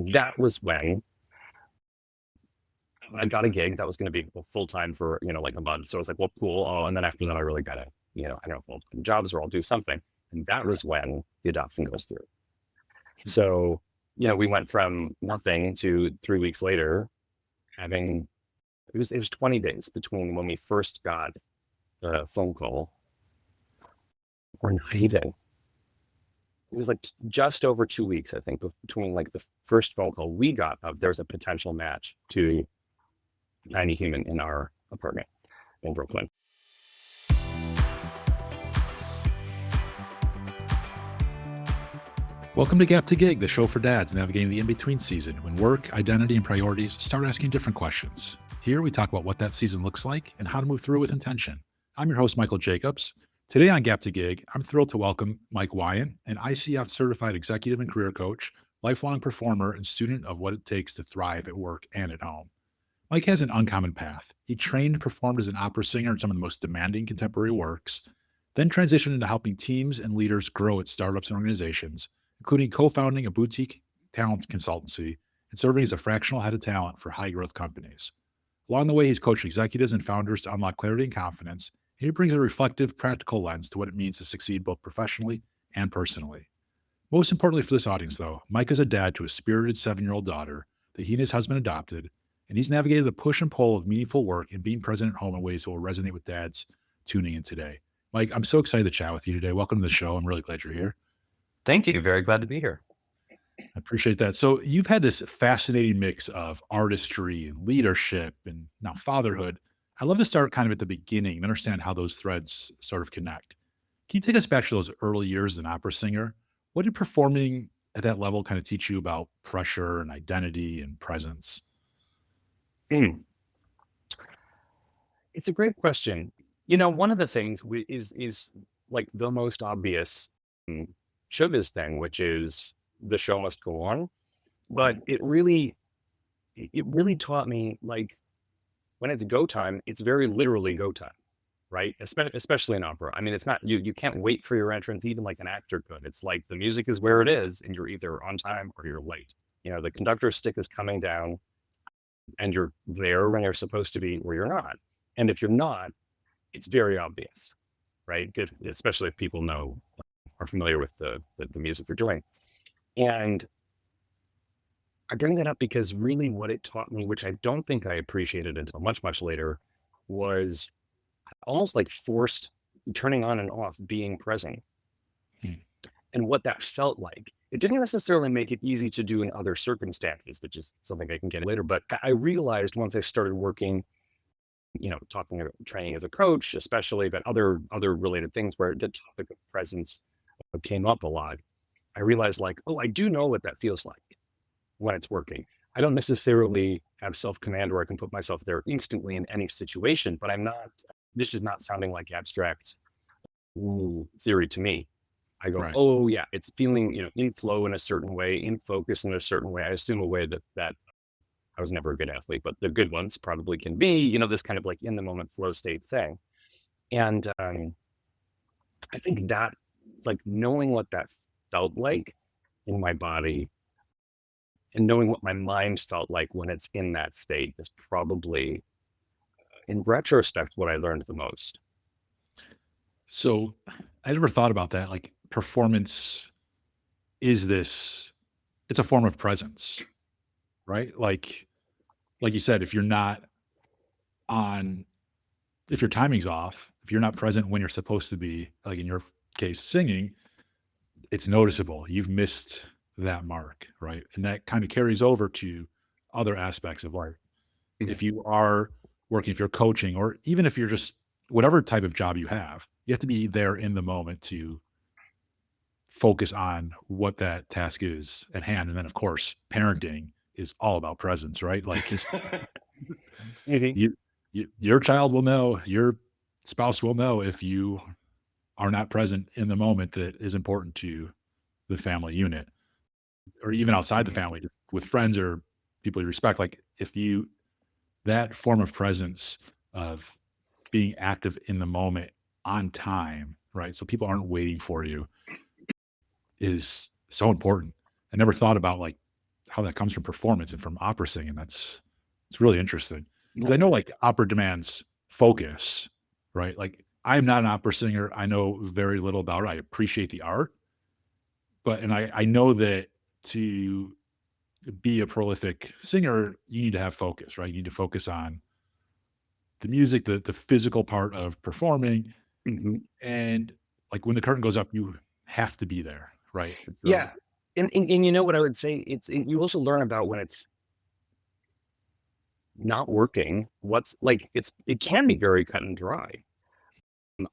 And that was when I got a gig that was going to be full time for, like a month. So I was like, well, cool. Oh, and then after that, I really got to, I don't know, full jobs or I'll do something. And that was when the adoption goes through. So, we went from nothing to 3 weeks later having, it was 20 days between when we first got the phone call, or not even. It was like just over 2 weeks, I think, between like the first phone call we got of there's a potential match to a tiny human in our apartment in Brooklyn. Welcome to Gap to Gig, the show for dads navigating the in-between season when work, identity, and priorities start asking different questions. Here we talk about what that season looks like and how to move through with intention. I'm your host, Michael Jacobs. Today on Gap to Gig, I'm thrilled to welcome Mike Weyandt, an ICF certified executive and career coach, lifelong performer, and student of what it takes to thrive at work and at home. Mike has an uncommon path. He trained and performed as an opera singer in some of the most demanding contemporary works, then transitioned into helping teams and leaders grow at startups and organizations, including co-founding a boutique talent consultancy and serving as a fractional head of talent for high-growth companies. Along the way, he's coached executives and founders to unlock clarity and confidence, and he brings a reflective, practical lens to what it means to succeed both professionally and personally. Most importantly for this audience, though, Mike is a dad to a spirited 7-year-old daughter that he and his husband adopted, and he's navigated the push and pull of meaningful work and being present at home in ways that will resonate with dads tuning in today. Mike, I'm so excited to chat with you today. Welcome to the show. I'm really glad you're here. Thank you. Very glad to be here. I appreciate that. So you've had this fascinating mix of artistry and leadership and now fatherhood. I love to start kind of at the beginning and understand how those threads sort of connect. Can you take us back to those early years as an opera singer? What did performing at that level kind of teach you about pressure and identity and presence? It's a great question. One of the things is like the most obvious showbiz thing, which is the show must go on. But it really taught me, like, when it's go time, it's very literally go time, right? Especially in opera. I mean, it's not, you can't wait for your entrance, even like an actor could. It's like the music is where it is, and you're either on time or you're late. The conductor's stick is coming down, and you're there when you're supposed to be, or you're not. And if you're not, it's very obvious, right? Especially if people are familiar with the music you're doing. And I bring that up because really what it taught me, which I don't think I appreciated until much, much later, was almost like forced turning on and off, being present. And what that felt like. It didn't necessarily make it easy to do in other circumstances, which is something I can get later. But I realized once I started working, talking about training as a coach, especially, but other related things where the topic of presence came up a lot. I realized, like, oh, I do know what that feels like when it's working. I don't necessarily have self-command where I can put myself there instantly in any situation, but this is not sounding like abstract theory to me. I go, right. Oh yeah, it's feeling, in flow in a certain way, in focus in a certain way. I assume a way that I was never a good athlete, but the good ones probably can be, this kind of like in the moment flow state thing. And I think that, like, knowing what that felt like in my body and knowing what my mind felt like when it's in that state is probably, in retrospect, what I learned the most. So I never thought about that. Like, performance it's a form of presence, right? Like you said, if your timing's off, if you're not present when you're supposed to be, like in your case, singing, it's noticeable. You've missed that mark, right? And that kind of carries over to other aspects of life. If you are working, if you're coaching, or even if you're just whatever type of job you have to be there in the moment to focus on what that task is at hand. And then, of course, parenting is all about presence, right? Like, your child will know, your spouse will know if you are not present in the moment that is important to the family unit, or even outside the family with friends or people you respect. Like, that form of presence of being active in the moment on time, right? So people aren't waiting for you, is so important. I never thought about, like, how that comes from performance and from opera singing. It's really interesting because Well, I know like opera demands focus, right? Like I'm not an opera singer. I know very little about it. I appreciate the art, but and I know that to be a prolific singer, you need to have focus, right? You need to focus on the music, the physical part of performing, mhm. and like when the curtain goes up, you have to be there, right? So Yeah. And you know what I would say? You also learn about when it's not working, what's like, it can be very cut and dry.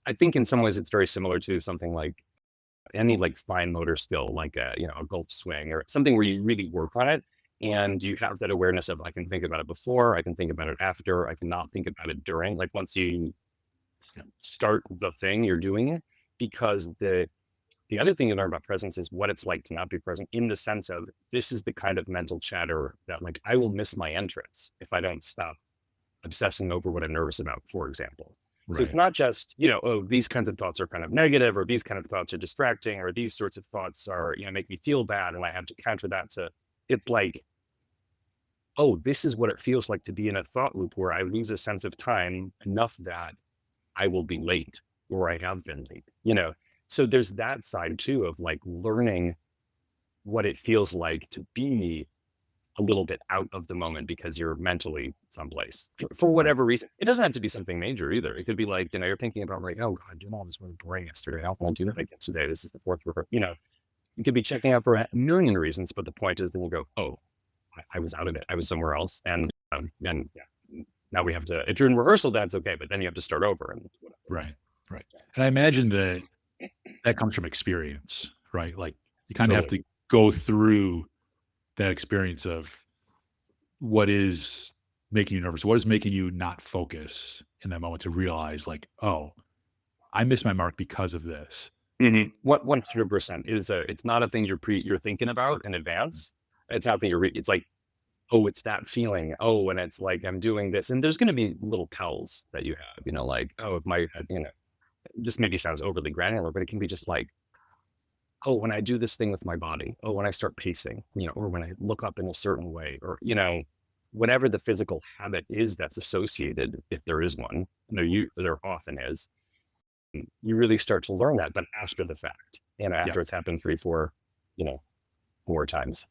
I think in some ways it's very similar to something like any like fine motor skill, like a golf swing or something where you really work on it. And you have that awareness of I can think about it before, I can think about it after, I cannot think about it during. Like once you start the thing, you're doing it. Because the other thing you learn about presence is what it's like to not be present in the sense of this is the kind of mental chatter that like I will miss my entrance if I don't stop obsessing over what I'm nervous about, for example. So it's right, not just, oh, these kinds of thoughts are kind of negative, or these kind of thoughts are distracting, or these sorts of thoughts are, make me feel bad. And I have to counter that to, it's like, oh, this is what it feels like to be in a thought loop where I lose a sense of time enough that I will be late or I have been late. So there's that side too of like learning what it feels like to be a little bit out of the moment because you're mentally someplace for right, whatever reason. It doesn't have to be something major either. It could be like, you're thinking about like, oh God, Jamal was really boring yesterday. I won't do that again today. This is the fourth rehearsal. You could be checking out for a million reasons, but the point is then you go, oh, I was out of it. I was somewhere else. And yeah, now we have to, if you're in rehearsal, that's okay. But then you have to start over and whatever. right, right. And I imagine that that comes from experience, right? Like you kind of have Totally. to go through that experience of what is making you nervous, what is making you not focus in that moment to realize like, oh, I missed my mark because of this. What 100% it's not a thing you're thinking about in advance. It's not that it's like, oh, it's that feeling. Oh, and it's like I'm doing this. And there's gonna be little tells that you have, like, oh, if my this maybe sounds overly granular, but it can be just like, oh, when I do this thing with my body, oh, when I start pacing, or when I look up in a certain way, or whatever the physical habit is that's associated, if there is one, there often is, you really start to learn that, but after the fact, Yeah, after it's happened three, four, you know, more times.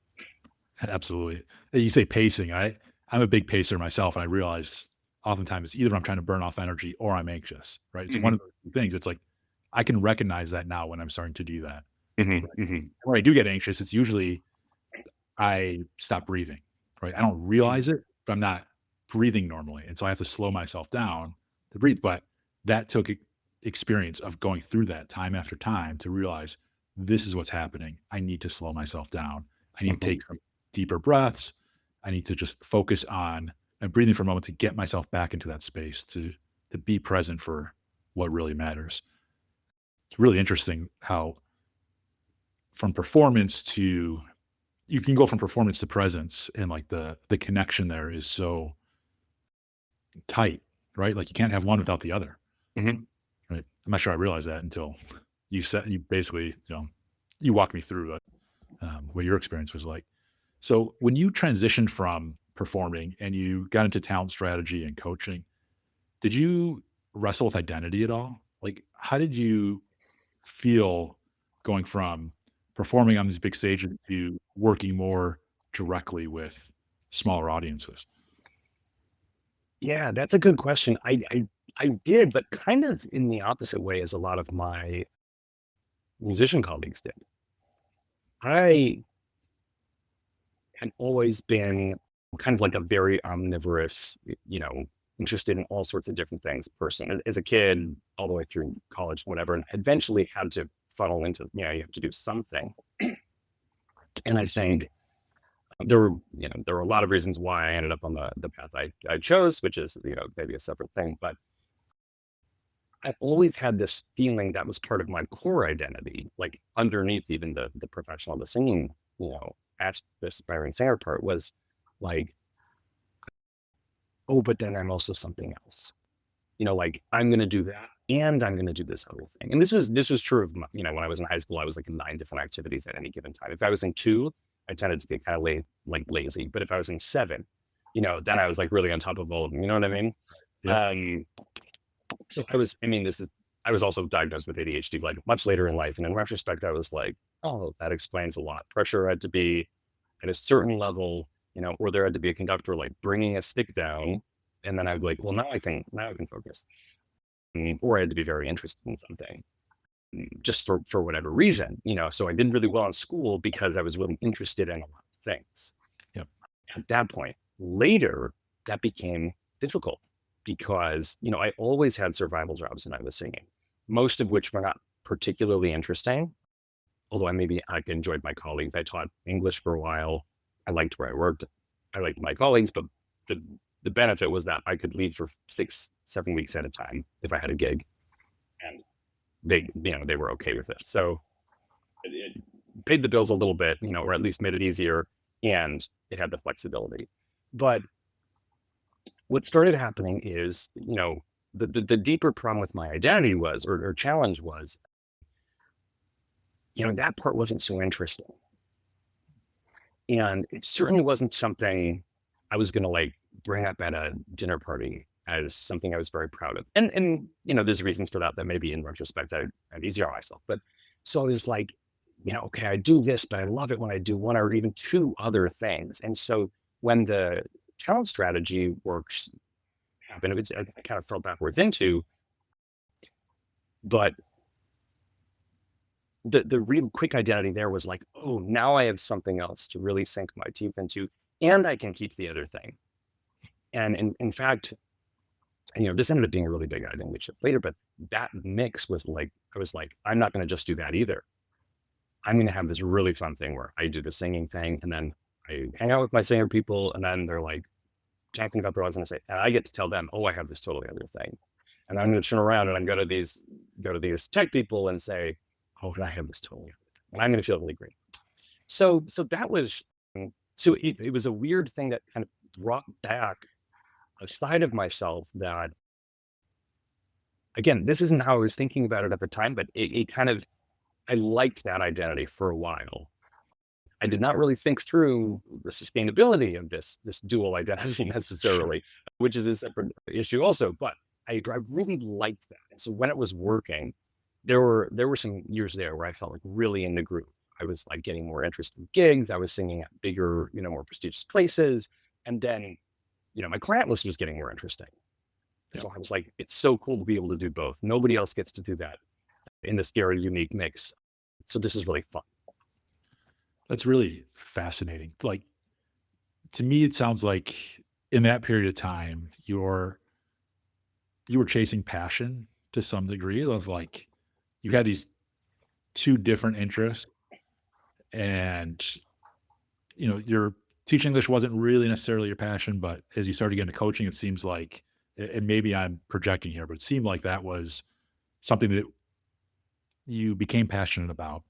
absolutely. You say pacing. I'm a big pacer myself, and I realize oftentimes either I'm trying to burn off energy or I'm anxious, right? It's one Mhm, of those two things. It's like I can recognize that now when I'm starting to do that. mhm, Right. mhm, When I do get anxious, it's usually I stop breathing, right? I don't mhm, realize it, but I'm not breathing normally. And so I have to slow myself down to breathe. But that took experience of going through that time after time to realize this is what's happening. I need to slow myself down. I need to mhm, take some deeper breaths. I need to just focus on and breathing for a moment to get myself back into that space to be present for what really matters. It's really interesting how from performance to you can go from performance to presence and like the connection there is so tight, right? Like you can't have one without the other, mhm. right? I'm not sure I realized that until you basically, you walked me through what your experience was like. So when you transitioned from performing and you got into talent strategy and coaching, did you wrestle with identity at all? Like, how did you feel going from performing on these big stages to working more directly with smaller audiences? Yeah, that's a good question. I did, but kind of in the opposite way as a lot of my musician colleagues did. I had always been kind of like a very omnivorous, interested in all sorts of different things person. As a kid, all the way through college, whatever, and eventually had to funnel into, you have to do something. And I think there were a lot of reasons why I ended up on the path I chose, which is, maybe a separate thing. But I always had this feeling that was part of my core identity, like underneath even the professional, the singing, aspiring singer part was like, oh, but then I'm also something else. Like I'm gonna do that and I'm gonna do this other thing. And this was true of when I was in high school, I was like in 9 different activities at any given time. If I was in two, I tended to get kind of lazy. But if I was in seven, then I was like really on top of all of them. You know what I mean? Yep. Um, so I was also diagnosed with ADHD like much later in life. And in retrospect, I was like, oh, that explains a lot. Pressure had to be at a certain level, or there had to be a conductor like bringing a stick down. And then I'd be like, well, now I can focus. Or I had to be very interested in something just for whatever reason, so I did really well in school because I was really interested in a lot of things. Yep. At that point, later, that became difficult because, I always had survival jobs when I was singing, most of which were not particularly interesting. Although I enjoyed my colleagues. I taught English for a while. I liked where I worked. I liked my colleagues, but the the benefit was that I could leave for 6, 7 weeks at a time if I had a gig, and they were okay with it. So it paid the bills a little bit, or at least made it easier, and it had the flexibility. But what started happening is, the deeper problem with my identity was, or challenge was, that part wasn't so interesting. And it certainly wasn't something I was gonna, like, bring up at a dinner party as something I was very proud of. And, there's reasons for that that maybe in retrospect, I'm easier on myself. But so I was like, "Okay, I do this, but I love it when I do one or even 2 other things." And so when the talent strategy works happened, I kind of fell backwards into, but the real quick identity there was like, "Oh, now I have something else to really sink my teeth into, and I can keep the other thing." And in fact, this ended up being a really big identity shift later, but that mix was like, I was like, I'm not going to just do that either. I'm going to have this really fun thing where I do the singing thing, and then I hang out with my singer people, and then they're like talking about their lives, and I get to tell them, oh, I have this totally other thing. And I'm going to turn around and I'm go to these tech people and say, oh, I have this totally other thing. And I'm going to feel really great. So that was, so it was a weird thing that kind of brought back a side of myself that, again, this isn't how I was thinking about it at the time, but it kind of, I liked that identity for a while. I did not really think through the sustainability of this dual identity Sure. necessarily, which is a separate issue also. But I really liked that. And so when it was working, there were some years there where I felt like really in the groove. I was like getting more interest in gigs. I was singing at bigger, more prestigious places. And then, my client list was getting more interesting. Yep. So I was like, it's so cool to be able to do both. Nobody else gets to do that in this very unique mix. So this is really fun. That's really fascinating. Like, to me, it sounds like in that period of time, you were chasing passion to some degree of like you had these two different interests and your teaching English wasn't really necessarily your passion, but as you started getting into coaching, it seems like, and maybe I'm projecting here, but it seemed like that was something that you became passionate about.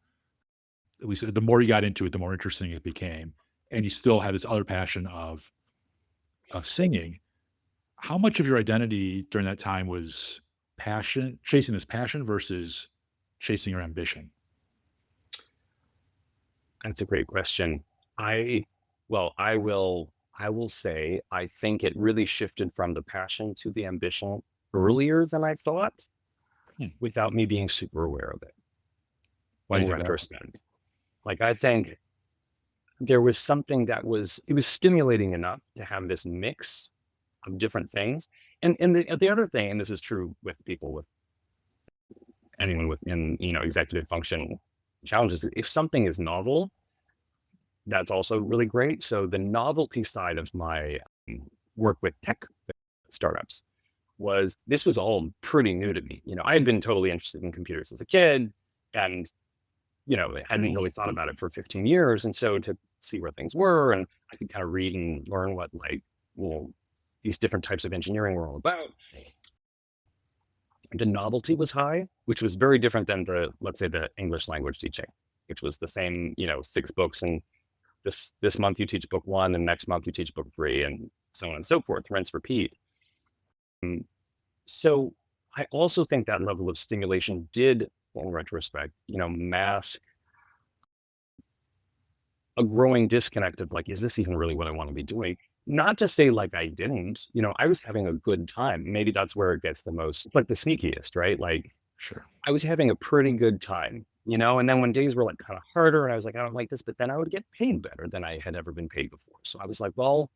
At least the more you got into it, the more interesting it became. And you still had this other passion of singing. How much of your identity during that time was chasing this passion versus chasing your ambition? That's a great question. I I will say I think it really shifted from the passion to the ambition earlier than I thought Hmm. without me being super aware of it Why do in you think that was? retrospect. Like I think there was something it was stimulating enough to have this mix of different things. And the other thing, and this is true with people with anyone within, executive function challenges, if something is novel, that's also really great. So the novelty side of my work with tech startups was all pretty new to me. I had been totally interested in computers as a kid and, hadn't really thought about it for 15 years. And so to see where things were, and I could kind of read and learn what these different types of engineering were all about. The novelty was high, which was very different than let's say the English language teaching, which was the same, 6 books, and this month you teach book 1, and next month you teach book 3, and so on and so forth, rinse, repeat. Mm, So I also think that level of stimulation did, in retrospect, mask a growing disconnect of like, is this even really what I want to be doing? Not to say like I didn't, I was having a good time. Maybe that's where it gets the most, it's like the sneakiest, right? Like Sure. I was having a pretty good time, and then when days were like kind of harder and I was like, I don't like this, but then I would get paid better than I had ever been paid before. So I was like, well,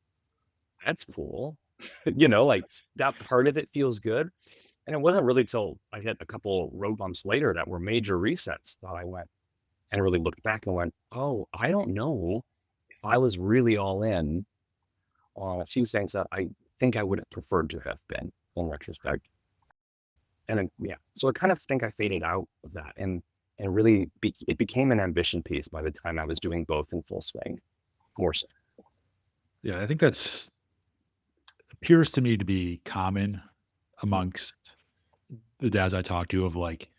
that's cool. Like that part of it feels good. And it wasn't really till I hit a couple road bumps later that were major resets that I went and really looked back and went, oh, I don't know if I was really all in on a few things that I think I would have preferred to have been in retrospect. And then, yeah, so I kind of think I faded out of that, and really it became an ambition piece by the time I was doing both in full swing, more so. Yeah, I think that's appears to me to be common amongst the dads I talk to of like,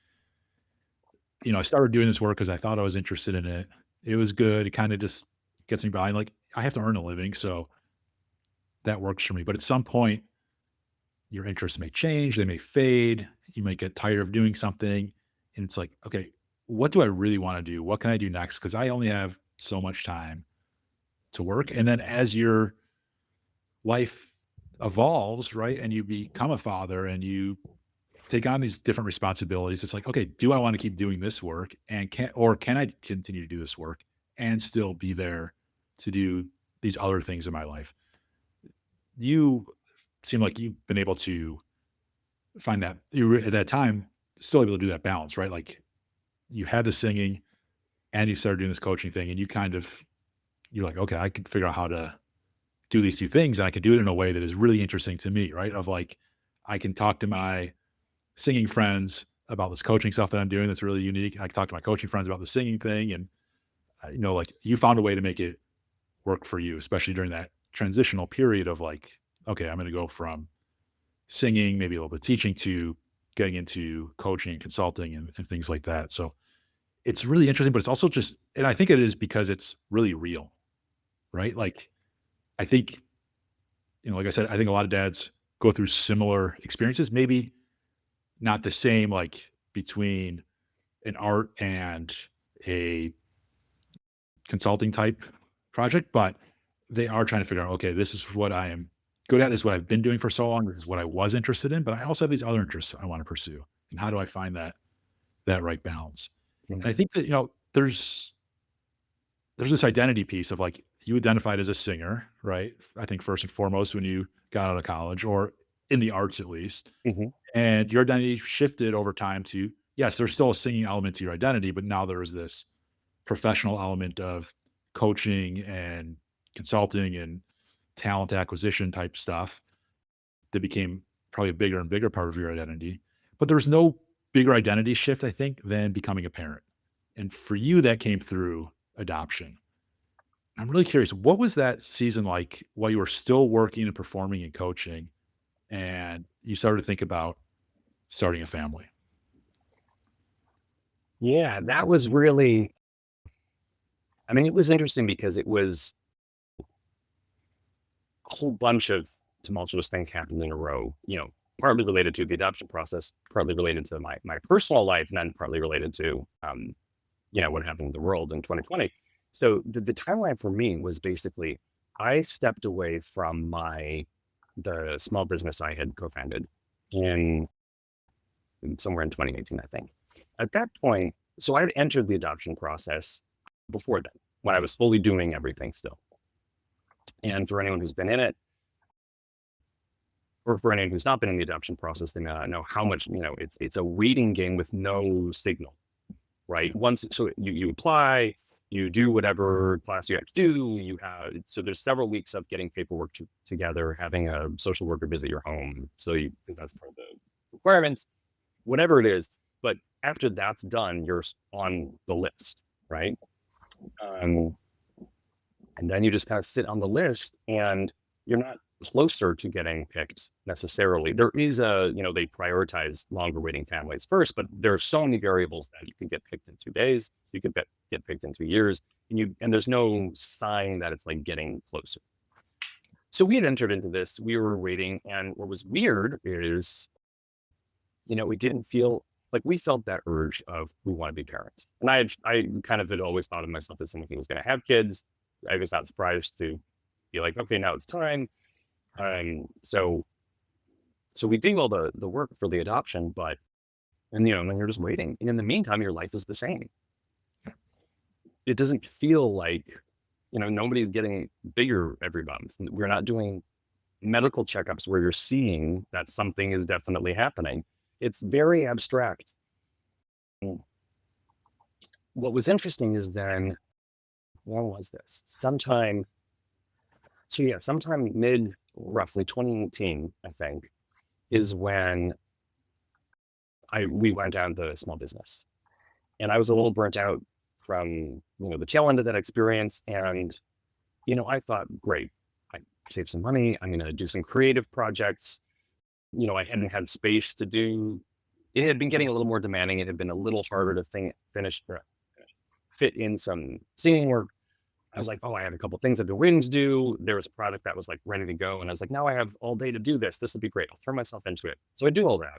I started doing this work because I thought I was interested in it. It was good. It kind of just gets me by. Like I have to earn a living, so that works for me. But at some point, your interests may change, they may fade, you might get tired of doing something. And it's like, okay, what do I really want to do? What can I do next? Because I only have so much time to work. And then as your life evolves, right, and you become a father and you take on these different responsibilities, it's like, okay, do I want to keep doing this work? And can I continue to do this work and still be there to do these other things in my life? You seem like you've been able to find that you were at that time still able to do that balance, right? Like you had the singing and you started doing this coaching thing and you're like, okay, I can figure out how to do these two things and I can do it in a way that is really interesting to me, right? Of like, I can talk to my singing friends about this coaching stuff that I'm doing that's really unique. I can talk to my coaching friends about the singing thing. And, like you found a way to make it work for you, especially during that transitional period of like, okay, I'm going to go from singing, maybe a little bit teaching to getting into coaching and consulting and things like that. So it's really interesting, but it's also just, and I think it is because it's really real, right? Like, I think, like I said, I think a lot of dads go through similar experiences, maybe not the same, like between an art and a consulting type project, but they are trying to figure out, okay, this is what I am good at. This is what I've been doing for so long. This is what I was interested in, but I also have these other interests I want to pursue. And how do I find that right balance? And I Mhm. think that, there's this identity piece of like you identified as a singer, right? I think first and foremost when you got out of college or in the arts at least. Mhm. And your identity shifted over time to, yes, there's still a singing element to your identity, but now there is this professional element of coaching and consulting and talent acquisition type stuff that became probably a bigger and bigger part of your identity. But there was no bigger identity shift, I think, than becoming a parent. And for you, that came through adoption. I'm really curious, what was that season like while you were still working and performing and coaching and you started to think about starting a family? Yeah, that was really, I mean, it was interesting because it was a whole bunch of tumultuous things happened in a row, partly related to the adoption process, partly related to my personal life, and then partly related to, what happened in the world in 2020. So the timeline for me was basically I stepped away from the small business I had co-founded in somewhere in 2018, I think. At that point, so I had entered the adoption process before then, when I was fully doing everything still. And for anyone who's been in it, or for anyone who's not been in the adoption process, they may not know how much, it's a waiting game with no signal, right? Yeah. Once, so you apply, you do whatever class you have to do. So there's several weeks of getting paperwork together, having a social worker visit your home. Because that's part of the requirements, whatever it is. But after that's done, you're on the list, right? Um, and then you just kind of sit on the list and you're not closer to getting picked necessarily. There is they prioritize longer waiting families first, but there are so many variables that you can get picked in 2 days, you could get picked in 2 years, and there's no sign that it's like getting closer. So we had entered into this, we were waiting, and what was weird is, it didn't feel like we felt that urge of we want to be parents. And I kind of had always thought of myself as someone who was going to have kids. I was not surprised to be like, okay, now it's time. So we did all the work for the adoption, but and then you're just waiting. And in the meantime, your life is the same. It doesn't feel like, nobody's getting bigger every month. We're not doing medical checkups where you're seeing that something is definitely happening. It's very abstract. What was interesting is then, when was this? Sometime mid roughly 2018, I think, is when we went down the small business. And I was a little burnt out from, the tail end of that experience. And, I thought, great, I saved some money. I'm going to do some creative projects. I hadn't had space to do. It had been getting a little more demanding. It had been a little harder to fit in some singing work. I was like, oh, I have a couple things I've been waiting to do. There was a product that was like ready to go. And I was like, now I have all day to do this. This would be great. I'll throw myself into it. So I do all that.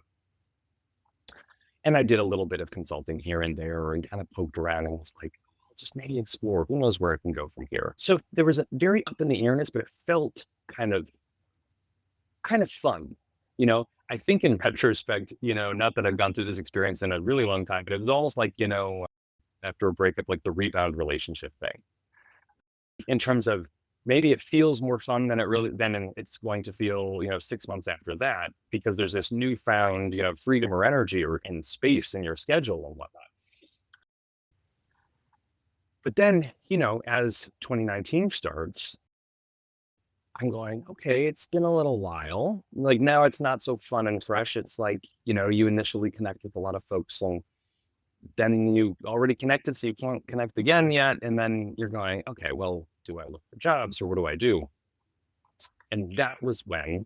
And I did a little bit of consulting here and there and kind of poked around and was like, I'll just maybe explore. Who knows where I can go from here? So there was a very up in the airness, but it felt kind of fun. I think in retrospect, not that I've gone through this experience in a really long time, but it was almost like, after a breakup, like the rebound relationship thing. In terms of maybe it feels more fun than it's going to feel, 6 months after that, because there's this newfound, freedom or energy or in space in your schedule and whatnot. But then, as 2019 starts, I'm going, okay, it's been a little while. Like now it's not so fun and fresh. It's like, you initially connect with a lot of folks and then you already connected, so you can't connect again yet. And then you're going, okay, well, do I look for jobs or what do I do? And that was when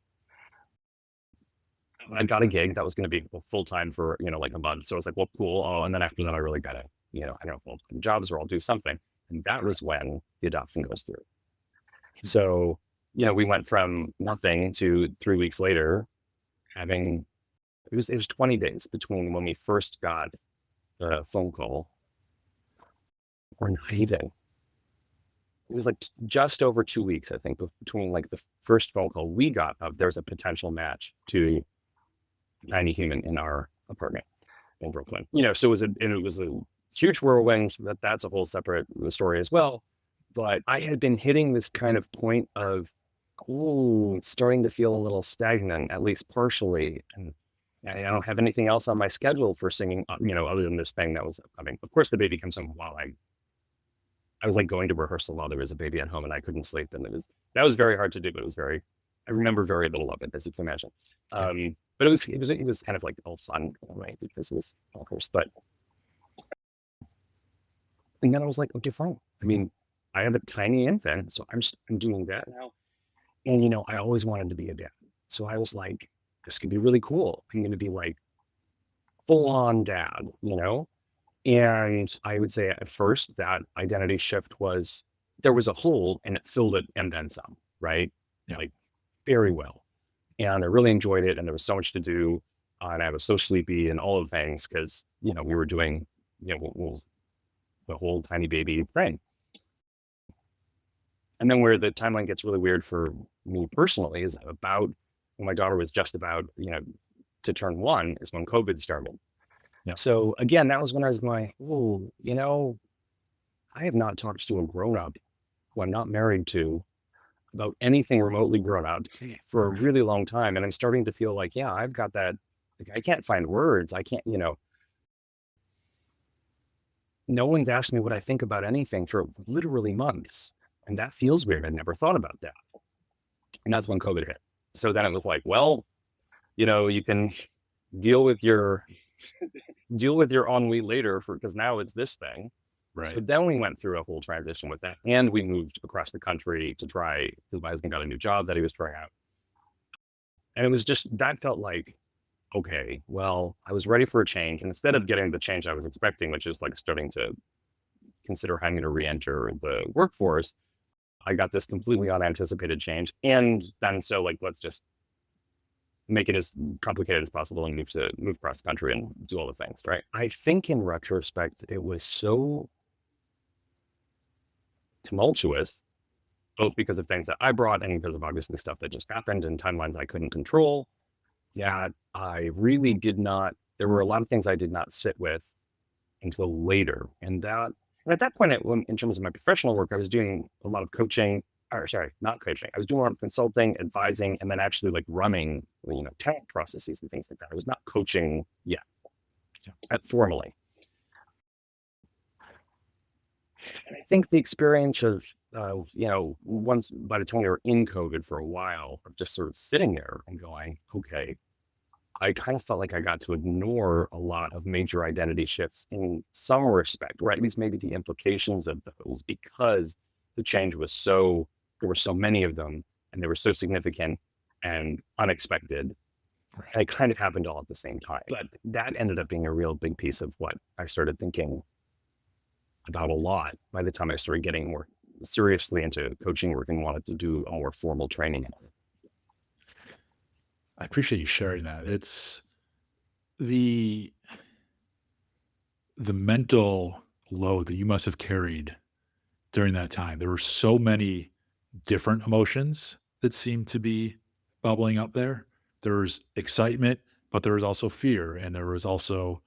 I got a gig that was going to be full-time for, like a month. So I was like, well, cool. Oh, and then after that, I really got to, I don't know, full-time jobs or I'll do something. And that was when the adoption goes through. So, we went from nothing to 3 weeks later having, it was 20 days between when we first got the phone call, or not even. It was like just over 2 weeks, I think, between like the first phone call we got of there's a potential match to a tiny human in our apartment in Brooklyn. So it was a huge whirlwind. That's a whole separate story as well. But I had been hitting this kind of point of, it's starting to feel a little stagnant, at least partially. And I don't have anything else on my schedule for singing, other than this thing that was upcoming. Of course, the baby comes home while I was like going to rehearsal while there was a baby at home and I couldn't sleep. And that was very hard to do, but I remember very little of it, as you can imagine. But it was kind of like all fun in a way because it was all course. But and then I was like, okay, fine. I mean, I have a tiny infant, so I'm doing that now. And I always wanted to be a dad. So I was like, this could be really cool. I'm going to be like full on dad, And I would say at first that identity shift was, there was a hole and it filled it and then some, right? Yeah. Like very well. And I really enjoyed it. And there was so much to do. And I was so sleepy and all of the things because, we were doing, the whole tiny baby thing. And then where the timeline gets really weird for me personally is about when my daughter was just about, to turn 1 is when COVID started. Yeah. So again, that was when I was going, oh, I have not talked to a grown-up who I'm not married to about anything remotely grown up for a really long time. And I'm starting to feel like, yeah, I've got that. Like, I can't find words. I can't, no one's asked me what I think about anything for literally months. And that feels weird. I never thought about that. And that's when COVID hit. So then it was like, well, you can deal with your ennui later because now it's this thing. Right. So then we went through a whole transition with that. And we moved across the country to try, because my husband got a new job that he was trying out. And it was just, that felt like, okay, well, I was ready for a change. And instead of getting the change I was expecting, which is like starting to consider how I'm going to re-enter the workforce, I got this completely unanticipated change. And then so like, let's just make it as complicated as possible and move across the country and do all the things, right? I think in retrospect, it was so tumultuous, both because of things that I brought and because of obviously stuff that just happened and timelines I couldn't control. Yeah, I really did not. There were a lot of things I did not sit with until later, and at that point, in terms of my professional work, I was doing a lot of coaching. Or sorry, not coaching. I was doing a lot of consulting, advising, and then actually like running, talent processes and things like that. I was not coaching yet, Yeah. formally. And I think the experience of, once by the time we were in COVID for a while, of just sort of sitting there and going, okay, I kind of felt like I got to ignore a lot of major identity shifts in some respect, or at least maybe the implications of those, because the change was there were so many of them and they were so significant and unexpected. Right. And it kind of happened all at the same time. But that ended up being a real big piece of what I started thinking about a lot by the time I started getting more seriously into coaching work and wanted to do a more formal training. I appreciate you sharing that. It's the the mental load that you must have carried during that time. There were so many different emotions that seemed to be bubbling up there. There was excitement, but there was also fear, and there was also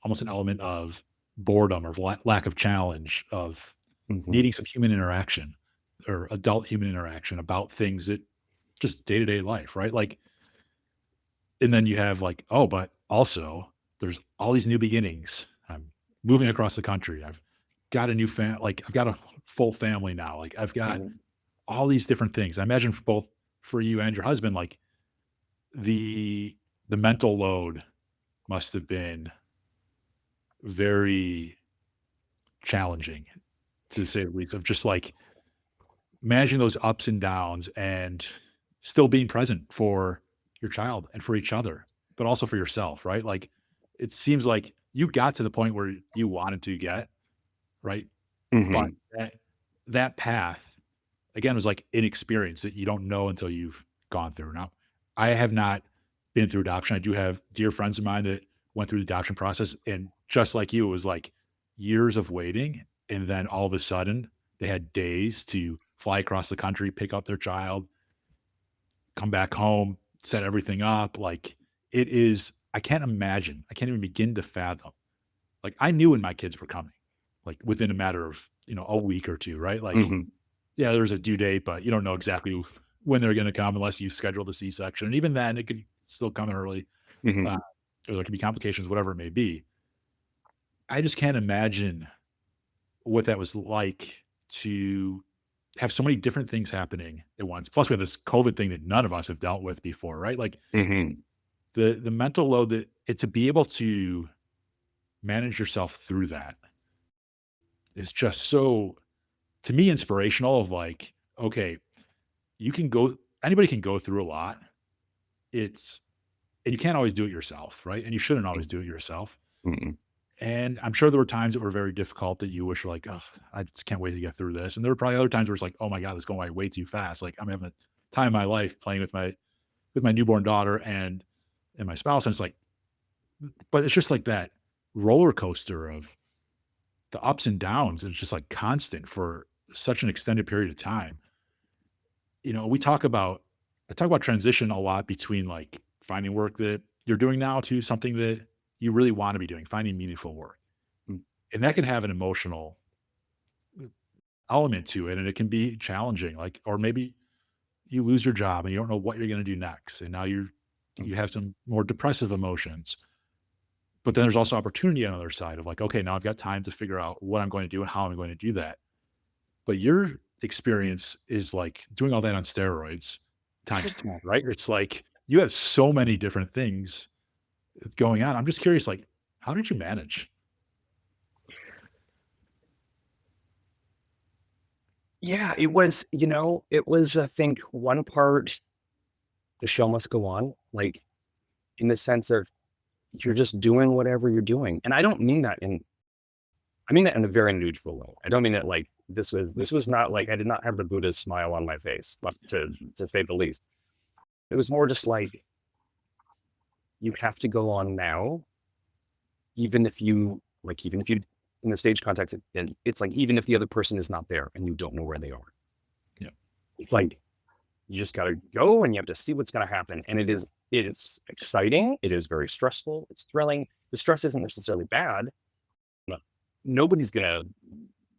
almost an element of boredom or lack of challenge, of Mm-hmm. needing some human interaction or adult human interaction about things that just day to day life, right? Like, and then you have like, oh, but also there's all these new beginnings. I'm moving across the country. I've got a new like I've got a full family now. Like I've got Mm-hmm. all these different things. I imagine for both for you and your husband, like the the mental load must have been very challenging to say the least, of just like managing those ups and downs and still being present for your child and for each other, but also for yourself, right? Like it seems like you got to the point where you wanted to get, right? But Mm-hmm. that path again was like inexperience that you don't know until you've gone through. Now, I have not been through adoption. I do have dear friends of mine that went through the adoption process, and just like you, it was like years of waiting, and then all of a sudden they had days to fly across the country, pick up their child, come back home, set everything up. Like it is, I can't imagine. I can't even begin to fathom. Like I knew when my kids were coming, like within a matter of a week or two, right? Like Mm-hmm. yeah, there's a due date, but you don't know exactly when they're going to come unless you schedule the C-section. And even then, it could still come early, Mm-hmm. uh, or there could be complications, whatever it may be. I just can't imagine what that was like to have so many different things happening at once. Plus, we have this COVID thing that none of us have dealt with before, right? Like Mm-hmm. the mental load that it to be able to manage yourself through that is just so to me inspirational. Of like, okay, you can go. Anybody can go through a lot. It's And you can't always do it yourself, right? And you shouldn't always do it yourself. Mm-hmm. And I'm sure there were times that were very difficult that you wish, like, oh, I just can't wait to get through this. And there were probably other times where it's like, oh my God, it's going by way too fast. Like I'm having a time of my life playing with my newborn daughter and my spouse. And it's like, but it's just like that roller coaster of the ups and downs. And it's just like constant for such an extended period of time. We I talk about transition a lot between like finding work that you're doing now to something that you really want to be doing, finding meaningful work. And that can have an emotional element to it. And it can be challenging. Like, or maybe you lose your job and you don't know what you're going to do next. And now you have some more depressive emotions. But then there's also opportunity on the other side of like, okay, now I've got time to figure out what I'm going to do and how I'm going to do that. But your experience is like doing all that on steroids times 10, right? It's like you have so many different things going on. I'm just curious, like, how did you manage? Yeah, it was, I think, one part, the show must go on, like, in the sense of you're just doing whatever you're doing. And I mean that in a very neutral way. I don't mean that like this was not like I did not have the Buddhist smile on my face, but to say the least. It was more just like you have to go on now, even if you in the stage context, it's like even if the other person is not there and you don't know where they are, Yeah. it's like you just got to go and you have to see what's going to happen. And it is exciting. It is very stressful. It's thrilling. The stress isn't necessarily bad. Nobody's going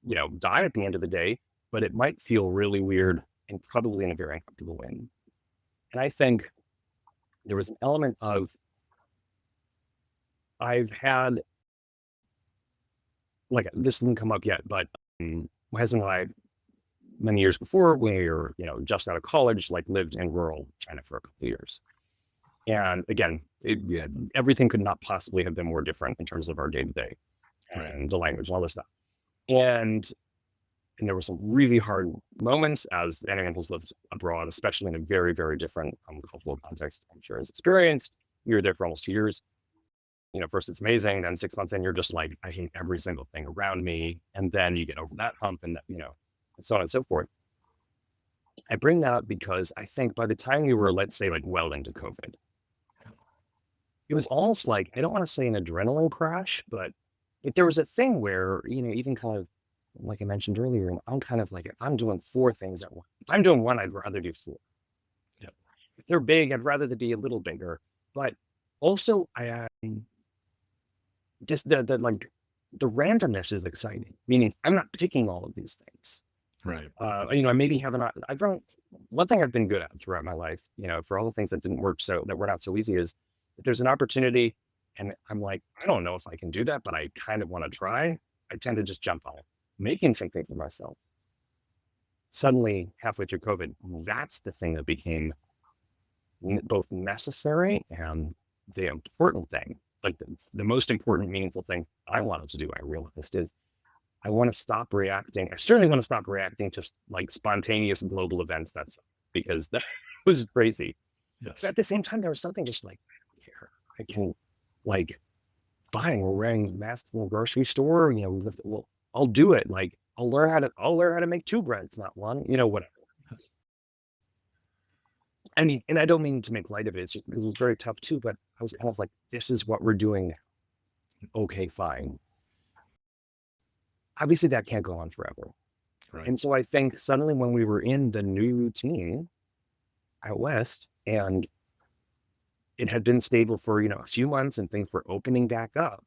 to, die at the end of the day, but it might feel really weird and probably in a very uncomfortable way. And I think there was an element of I've had like this didn't come up yet, but my husband and I, many years before, we were just out of college, like lived in rural China for a couple of years. And again, everything could not possibly have been more different in terms of our day to day Right. and the language and all this stuff. And there were some really hard moments as anyone who's lived abroad, especially in a very, very different cultural context, I'm sure has experienced. You were there for almost 2 years. First it's amazing. Then 6 months in, you're just like, I hate every single thing around me. And then you get over that hump and that, and so on and so forth. I bring that up because I think by the time we were, let's say, like well into COVID, it was almost like, I don't want to say an adrenaline crash, but if there was a thing where, even kind of like I mentioned earlier, I'm kind of like, if I'm doing 4 things at once, if I'm doing one, I'd rather do 4. Yep. If they're big, I'd rather they be a little bigger. But also, just the randomness is exciting, meaning I'm not picking all of these things. Right. I maybe haven't, I've done one thing I've been good at throughout my life, for all the things that didn't work that were not so easy is if there's an opportunity and I'm like, I don't know if I can do that, but I kind of want to try, I tend to just jump on it, making something for myself. Suddenly, halfway through COVID, that's the thing that became both necessary and the important thing. Like the most important, meaningful thing I wanted to do, I realized is I want to stop reacting. I certainly want to stop reacting to like spontaneous global events. That's because that was crazy. But Yes. at the same time, there was something just like, here, I can like, fine, we're wearing masks in the grocery store. Well, I'll do it. Like I'll learn how to make 2 breads, not one, whatever. I mean, and I don't mean to make light of it. It's just, it was very tough too, but I was kind of like, this is what we're doing now. Okay, fine. Obviously that can't go on forever. Right. And so I think suddenly when we were in the new routine out west and it had been stable for, a few months and things were opening back up,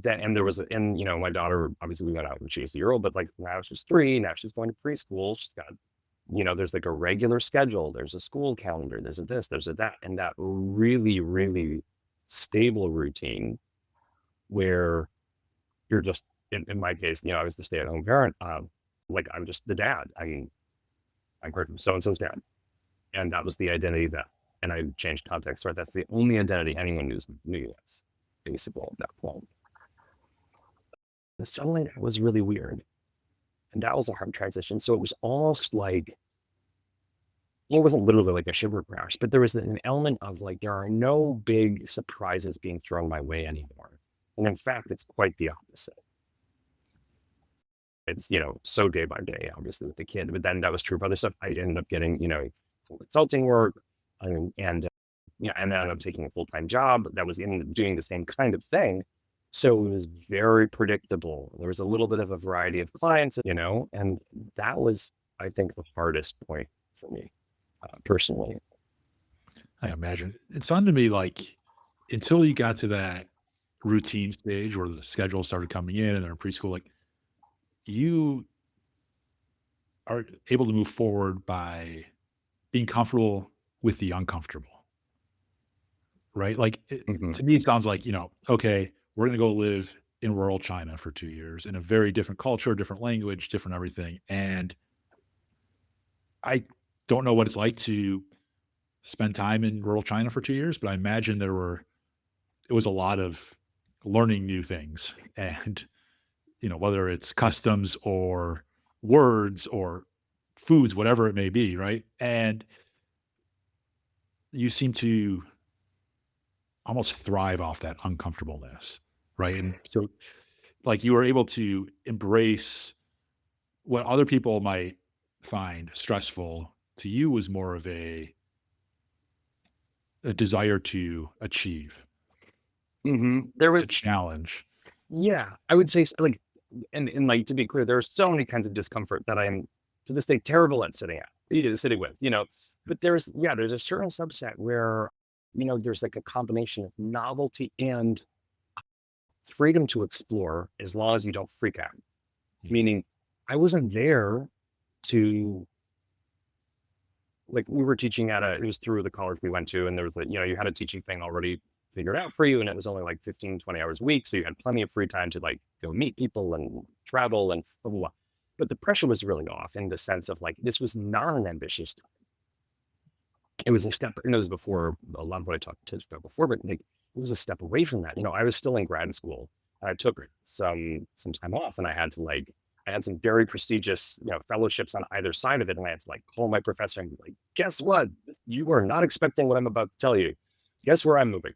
and there was, and, my daughter, obviously we went out when she was a year old, but like now she's 3, now she's going to preschool. She's got, there's like a regular schedule. There's a school calendar. There's a this, there's a that, and that really, really stable routine where you're just, in my case, I was the stay-at-home parent. Like I'm just the dad. I'm so-and-so's dad. And that was the identity and I changed context, right? That's the only identity anyone knew as, basically, at that point. And suddenly that was really weird. And that was a hard transition. So it was almost like, it wasn't literally like a shiver crash, but there was an element of like, there are no big surprises being thrown my way anymore. And in fact, it's quite the opposite. It's, so day by day, obviously with the kid, but then that was true of other stuff. I ended up getting, some consulting work and and I ended up taking a full-time job that was doing the same kind of thing. So it was very predictable. There was a little bit of a variety of clients, and that was, I think, the hardest point for me, personally. I imagine it sounded to me like until you got to that routine stage where the schedule started coming in and they're in preschool, like you are able to move forward by being comfortable with the uncomfortable, right? Like Mhm. to me, it sounds like, okay, we're going to go live in rural China for 2 years in a very different culture, different language, different everything. And I don't know what it's like to spend time in rural China for 2 years, but I imagine it was a lot of learning new things and, whether it's customs or words or foods, whatever it may be, right? And you seem to almost thrive off that uncomfortableness, right? And so, like, you were able to embrace what other people might find stressful to you was more of a a desire to achieve, There to was, challenge. yeah, I would say like, and like, to be clear, there are so many kinds of discomfort that I'm to this day terrible at sitting with, but there's a certain subset where, there's like a combination of novelty and freedom to explore as long as you don't freak out. Mm, Meaning, I wasn't there to, like, we were teaching it was through the college we went to, and there was you had a teaching thing already figured out for you, and it was only like 15, 20 hours a week. So you had plenty of free time to like go meet people and travel and blah, blah, blah. But the pressure was really off in the sense of like, this was not an ambitious, it was a step, and it was before a lot of what I talked to about before, but like, it was a step away from that. I was still in grad school. And I took some time off, and I had some very prestigious, fellowships on either side of it. And I had to like call my professor and be like, guess what? You are not expecting what I'm about to tell you. Guess where I'm moving?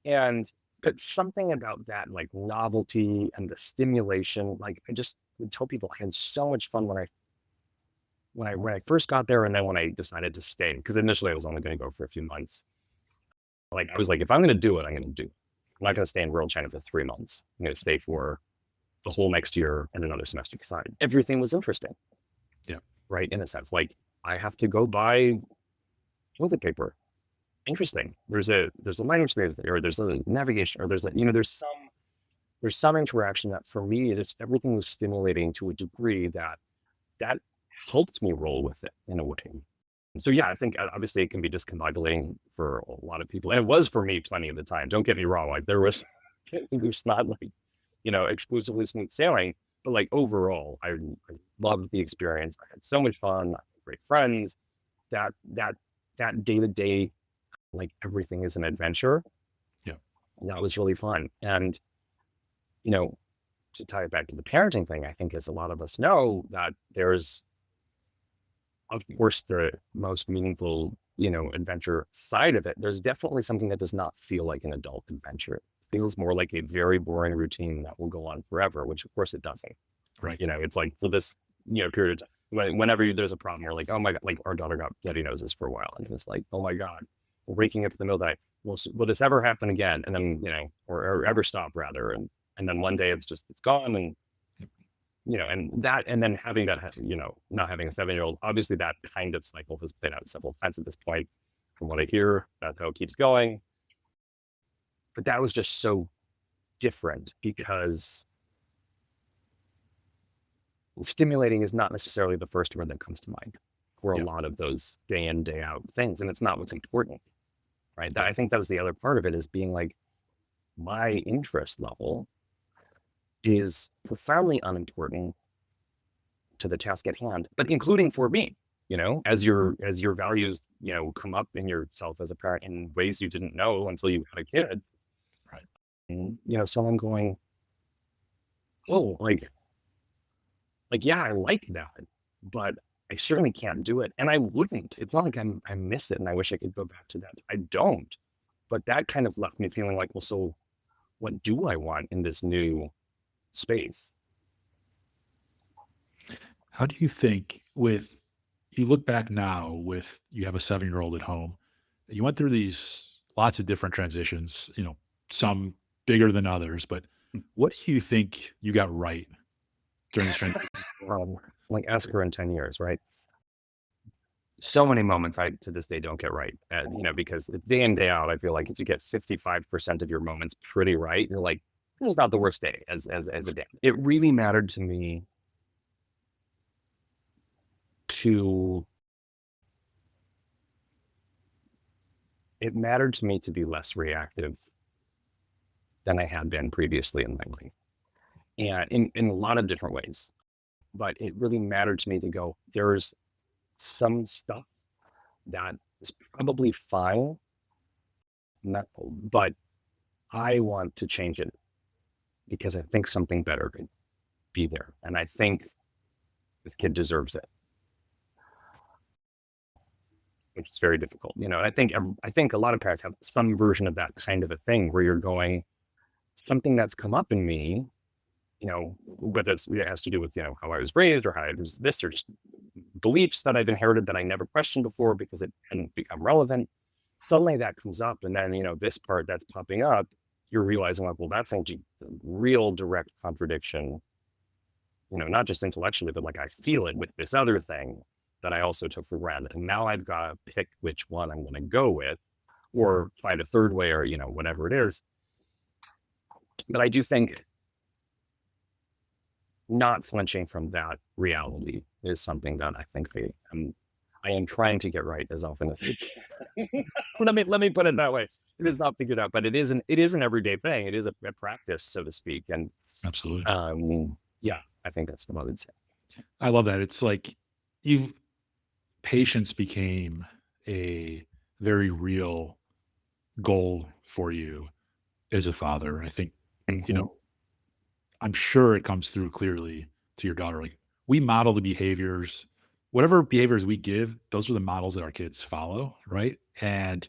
And but something about that like novelty and the stimulation, like I just would tell people I had so much fun when I first got there, and then when I decided to stay, because initially I was only going to go for a few months. Like I was like, if I'm going to do it, I'm going to do it. I'm not going to stay in World China for 3 months. I'm going to stay for the whole next year and another semester because everything was interesting, yeah. right? In a sense, like I have to go buy toilet paper. Interesting. There's a language there, or there's a navigation, or there's some interaction that for me, everything was stimulating to a degree that helped me roll with it in a way. So yeah, I think obviously it can be discombobulating for a lot of people, and it was for me plenty of the time. Don't get me wrong; like there's not like exclusively smooth sailing, but like overall, I loved the experience. I had so much fun. I had great friends. That that that day to day, like everything is an adventure. Yeah. That was really fun, and you know, to tie it back to the parenting thing, I think as a lot of us know that there's of course, the most meaningful, adventure side of it, there's definitely something that does not feel like an adult adventure. It feels more like a very boring routine that will go on forever, which of course it doesn't. Right. It's like for this, period of time, whenever there's a problem, you're like, oh my God, like our daughter got bloody noses for a while. And it was like, oh my God, we're waking up in the middle of the night. Will this ever happen again? And then, or ever stop rather. And then one day it's gone. And and then having that, not having a 7-year-old, obviously that kind of cycle has played out several times at this point. From what I hear, that's how it keeps going. But that was just so different because stimulating is not necessarily the first word that comes to mind for a Yeah. lot of those day in, day out things. And it's not what's important, right? Right. I think that was the other part of it, is being like, my interest level is profoundly unimportant to the task at hand, but including for me, as your values, come up in yourself as a parent in ways you didn't know until you had a kid. Right. And, someone going, oh, yeah, I like that, but I certainly can't do it. And I wouldn't. It's not like I miss it and I wish I could go back to that. I don't. But that kind of left me feeling like, well, so what do I want in this new space? How do you think with you look back now with you have a 7-year-old at home, you went through these lots of different transitions, some bigger than others, but what do you think you got right during this transition? Um, like ask her in 10 years, right? So many moments I to this day don't get right. Because day in, day out, I feel like if you get 55% of your moments pretty right, you're like, this is not the worst day as a day. It really mattered to me to to be less reactive than I had been previously in my life. And in a lot of different ways. But it really mattered to me to go, there's some stuff that is probably fine, but I want to change it because I think something better could be there. And I think this kid deserves it, which is very difficult. I think a lot of parents have some version of that kind of a thing where you're going, something that's come up in me, whether it has to do with, how I was raised or how I was this, or just beliefs that I've inherited that I never questioned before because it hadn't become relevant. suddenly that comes up, and then this part that's popping up, you're realizing like, well, that's actually a real direct contradiction, not just intellectually, but like I feel it with this other thing that I also took for granted. And now I've got to pick which one I'm going to go with or find a third way or, whatever it is. But I do think not flinching from that reality is something that I think I am trying to get right as often as I can. let me put it that way. It is not figured out, but it is an everyday thing. It is a practice, so to speak. And Absolutely. yeah, I think that's what I would say. I love that. It's like you've patience became a very real goal for you as a father. I think, you Mm-hmm. know, I'm sure it comes through clearly to your daughter. Like we model the behaviors, whatever behaviors we give, those are the models that our kids follow, right? And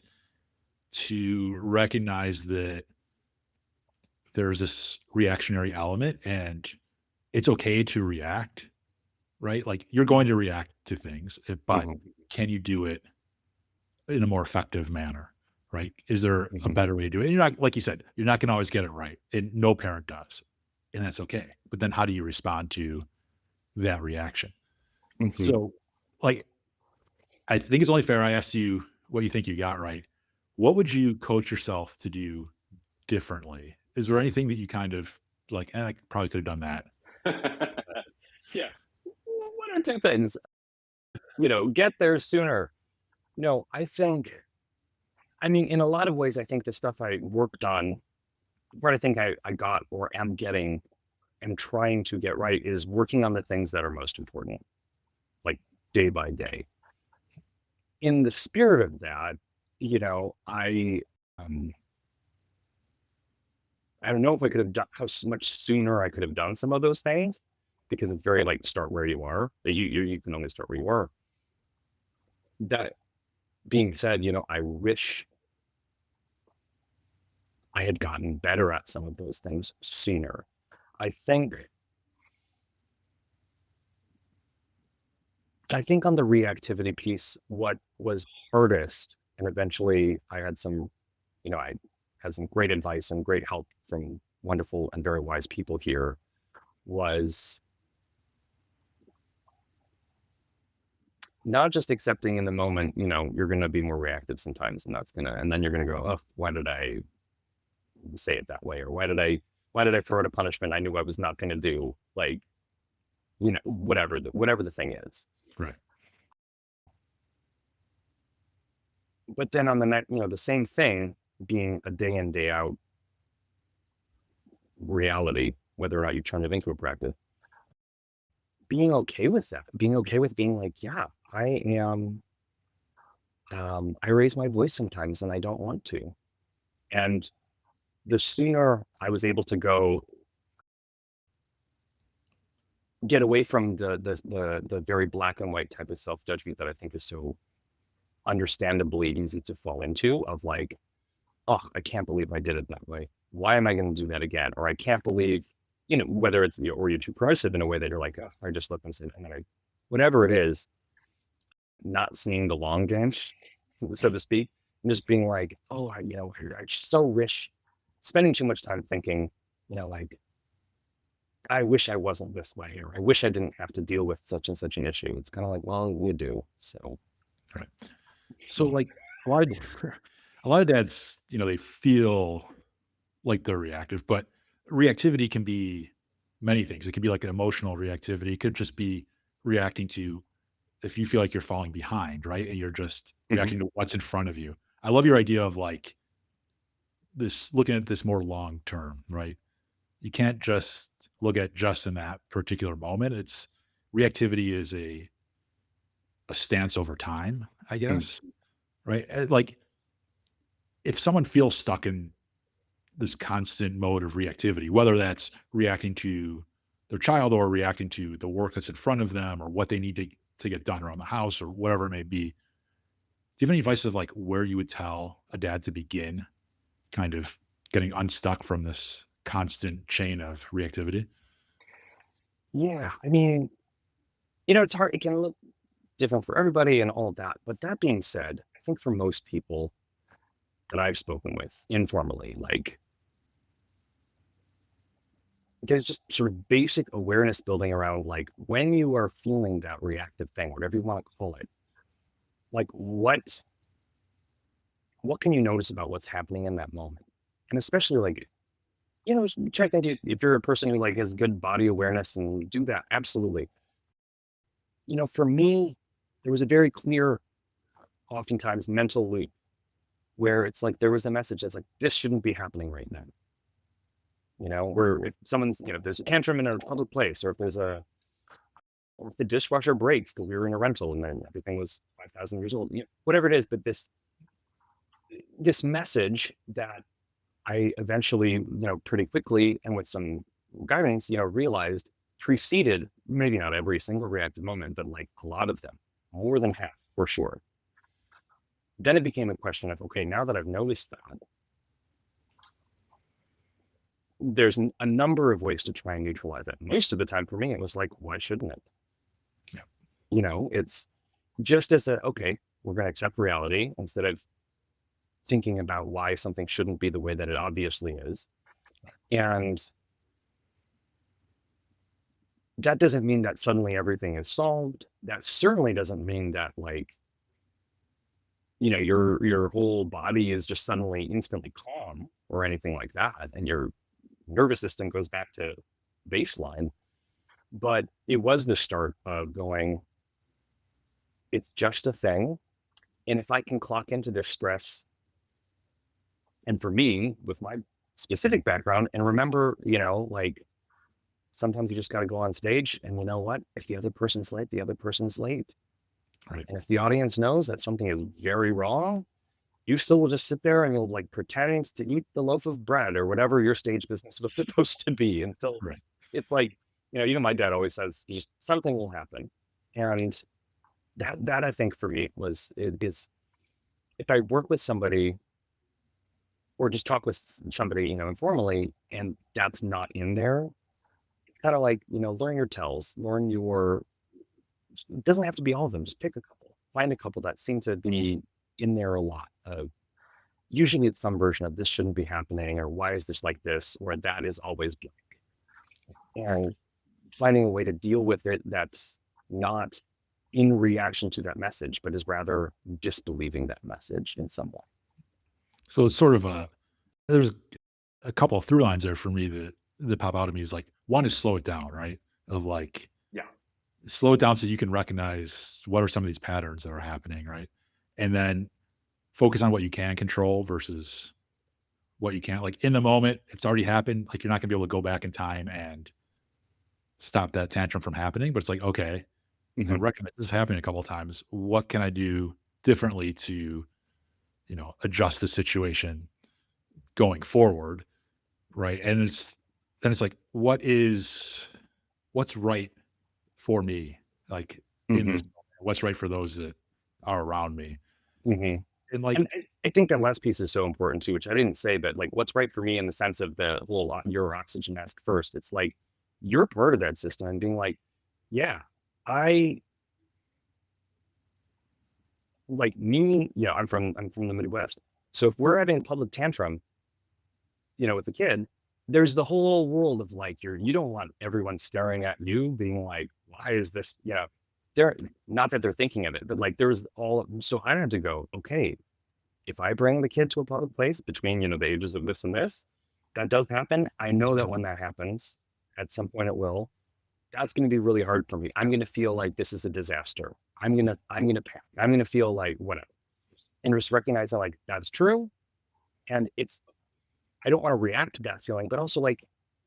to recognize that there's this reactionary element and it's okay to react, right? Like you're going to react to things, but Mm-hmm. can you do it in a more effective manner, right? Is there a Mm-hmm. better way to do it? And you're not, like you said, you're not going to always get it right. And no parent does. And that's okay. But then how do you respond to that reaction? Mm-hmm. So, like, I think it's only fair I asked you what you think you got right. What would you coach yourself to do differently? Is there anything that you kind of like, I probably could have done that? Yeah. One or two things, get there sooner. No, I mean, in a lot of ways, I think the stuff I worked on, what I think I got or am getting and trying to get right is working on the things that are most important, like day by day. In the spirit of that, um, I don't know if I could have done much sooner I could have done some of those things because it's very like start where you are. You can only start where you are. That being said, I wish I had gotten better at some of those things sooner. I think I think on the reactivity piece, what was hardest, and eventually I had some great advice and great help from wonderful and very wise people here, was not just accepting in the moment, you're going to be more reactive sometimes, and then you're going to go, oh, why did I say it that way? Or why did I throw out a punishment I knew I was not going to do? Like, whatever the thing is. Right. But then on the next, the same thing being a day in, day out reality, whether or not you turn it into a practice, being okay with that, being okay with being like, yeah, I raise my voice sometimes and I don't want to. And the sooner I was able to go get away from the very black and white type of self judgment that I think is so understandably easy to fall into of like, oh, I can't believe I did it that way. Why am I going to do that again? Or I can't believe, whether it's or you're too progressive in a way that you're like, oh, I just let them say that. And then whatever it is, not seeing the long game, so to speak, and just being like, oh, I so wish spending too much time thinking, like, I wish I wasn't this way, or I wish I didn't have to deal with such and such an issue. It's kind of like, well, you do. So, Right. So, like, a lot of, a lot of dads, they feel like they're reactive, but reactivity can be many things. It could be like an emotional reactivity. It could just be reacting to if you feel like you're falling behind, right? And you're just mhm, reacting to what's in front of you. I love your idea of like this looking at this more long term, right? You can't just look at just in that particular moment. It's reactivity is a stance over time, I mm, guess, right? Like if someone feels stuck in this constant mode of reactivity, whether that's reacting to their child or reacting to the work that's in front of them or what they need to get done around the house or whatever it may be. Do you have any advice of like where you would tell a dad to begin kind of getting unstuck from this constant chain of reactivity? yeah. I mean, it's hard. It can look different for everybody and all of that. But that being said, I think for most people, that I've spoken with informally, like there's just sort of basic awareness building around like when you are feeling that reactive thing, whatever you want to call it, like what can you notice about what's happening in that moment? And especially like, check that if you're a person who like has good body awareness and do that, absolutely. For me, there was a very clear, oftentimes mental loop where it's like there was a message that's like, this shouldn't be happening right now. Where if someone's, if there's a tantrum in a public place, or if the dishwasher breaks because we were in a rental and then everything was 5,000 years old, whatever it is, but this message that I eventually, pretty quickly and with some guidance, realized preceded maybe not every single reactive moment, but like a lot of them, more than half for sure. Then it became a question of, okay, now that I've noticed that, there's a number of ways to try and neutralize it. Most of the time for me, it was like, why shouldn't it? It's just as okay, we're going to accept reality instead of thinking about why something shouldn't be the way that it obviously is. And that doesn't mean that suddenly everything is solved. That certainly doesn't mean that like, your whole body is just suddenly instantly calm or anything like that. And your nervous system goes back to baseline. But it was the start of going, it's just a thing. And if I can clock into this stress, and for me, with my specific background, and remember, like sometimes you just got to go on stage, and you know what? If the other person's late, the other person's late. Right. And if the audience knows that something is very wrong, you still will just sit there and you'll like pretend to eat the loaf of bread or whatever your stage business was supposed to be until Right. it's like, even my dad always says something will happen. And that I think for me is if I work with somebody or just talk with somebody, informally, and that's not in there, it's kind of like, learn your tells, it doesn't have to be all of them. Just pick a couple, find a couple that seem to be in there a lot. Usually it's some version of this shouldn't be happening, or why is this like this, or that is always blank. And finding a way to deal with it that's not in reaction to that message, but is rather disbelieving that message in some way. So it's sort of there's a couple of through lines there for me that pop out at me is like one is slow it down, right? Of like Yeah. slow it down so you can recognize what are some of these patterns that are happening, right? And then focus on what you can control versus what you can't. Like in the moment, it's already happened. Like you're not gonna be able to go back in time and stop that tantrum from happening. But it's like, okay, I Mm-hmm. recognize this is happening a couple of times. What can I do differently to, adjust the situation going forward? Right. And it's like, what's right for me? Like in this Mm-hmm. moment, what's right for those that are around me? Mm-hmm. And like, And I think that last piece is so important too, which I didn't say, but like what's right for me in the sense of the whole your oxygen mask first. It's like you're part of that system and being like, yeah, I like me, I'm from the Midwest. So if we're having a public tantrum, with the kid, there's the whole world of like you don't want everyone staring at you, being like, why is this? They're not that they're thinking of it, but like there's so I have to go, okay, if I bring the kid to a public place between, the ages of this and this, that does happen. I know that when that happens, at some point it will, that's going to be really hard for me. I'm going to feel like this is a disaster. I'm going to panic. I'm going to feel like whatever. And just recognizing like that's true. And I don't want to react to that feeling, but also like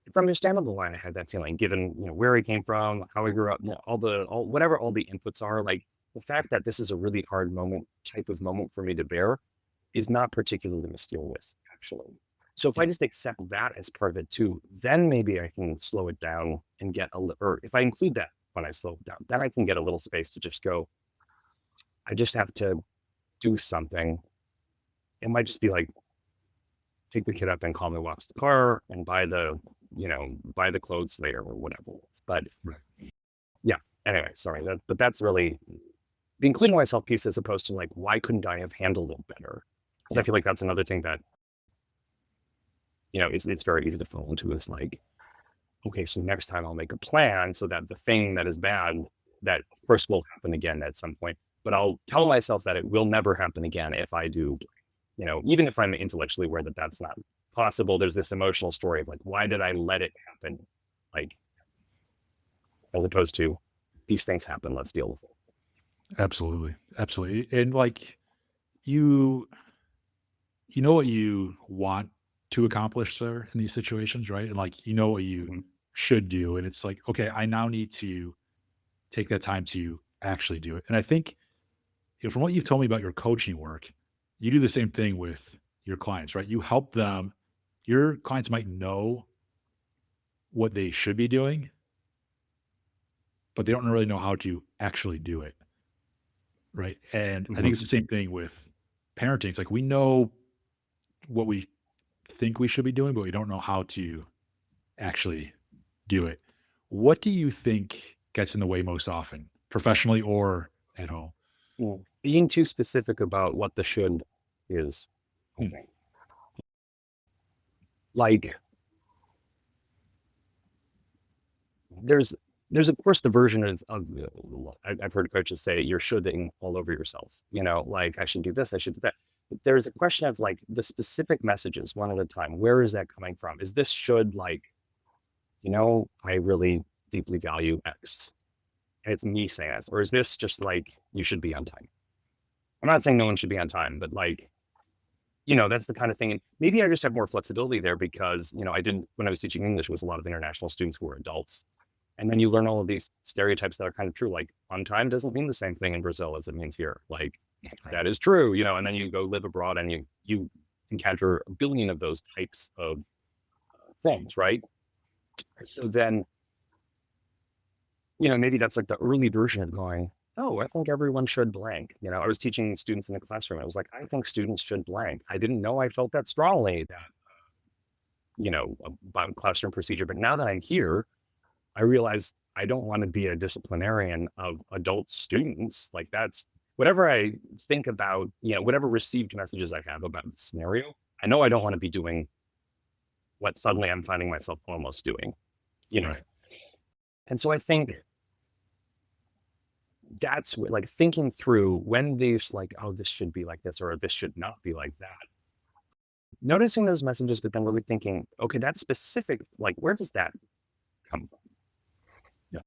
it's understandable why I had that feeling, given, where I came from, how I grew up, whatever all the inputs are, like the fact that this is a really hard type of moment for me to bear is not particularly mysterious, actually. So if I yeah. just accept that as part of it too, then maybe I can slow it down and get or if I include that when I slow it down, then I can get a little space to just go, I just have to do something. It might just be like, take the kid up and calmly walk to the car and buy the clothes later or whatever it is. But Right. yeah, anyway, sorry. But that's really the including myself piece as opposed to like, why couldn't I have handled it better? Because I feel like that's another thing that, it's very easy to fall into is like, okay, so next time I'll make a plan so that the thing that is bad, that of course will happen again at some point, but I'll tell myself that it will never happen again if I do, even if I'm intellectually aware that that's not possible, there's this emotional story of like, why did I let it happen? Like, as opposed to these things happen, let's deal with it. Absolutely. Absolutely. And like you you know what you want to accomplish there in these situations, right? And like you know what you Mhm. should do. And it's like, okay, I now need to take that time to actually do it. And I think, from what you've told me about your coaching work, you do the same thing with your clients, right? You help them. Your clients might know what they should be doing, but they don't really know how to actually do it, right? And I think Mhm. it's the same thing with parenting. It's like we know what we think we should be doing, but we don't know how to actually do it. What do you think gets in the way most often, professionally or at home? Being too specific about what the should is. Hmm. Okay. Like, there's there's of course the version of I've heard coaches say you're shoulding all over yourself. Like I should do this, I should do that. But there's a question of like the specific messages one at a time. Where is that coming from? Is this should like, I really deeply value X, and it's me saying this, or is this just like you should be on time? I'm not saying no one should be on time, but like, that's the kind of thing. And maybe I just have more flexibility there because, I didn't, when I was teaching English, it was a lot of international students who were adults. And then you learn all of these stereotypes that are kind of true. Like on time doesn't mean the same thing in Brazil as it means here. Like Right. that is true, and then you go live abroad and you encounter a billion of those types of things, right? So then, maybe that's like the early version of going, oh, I think everyone should blank. I was teaching students in the classroom. I was like, I think students should blank. I didn't know I felt that strongly that, about classroom procedure. But now that I'm here, I realize I don't want to be a disciplinarian of adult students. Like that's whatever I think about, whatever received messages I have about the scenario. I know I don't want to be doing what suddenly I'm finding myself almost doing, you know. Right. And so I think that's what, like thinking through when these like, oh, this should be like this or this should not be like that. Noticing those messages, but then really thinking, okay, that's specific. Like, where does that come from? Yeah.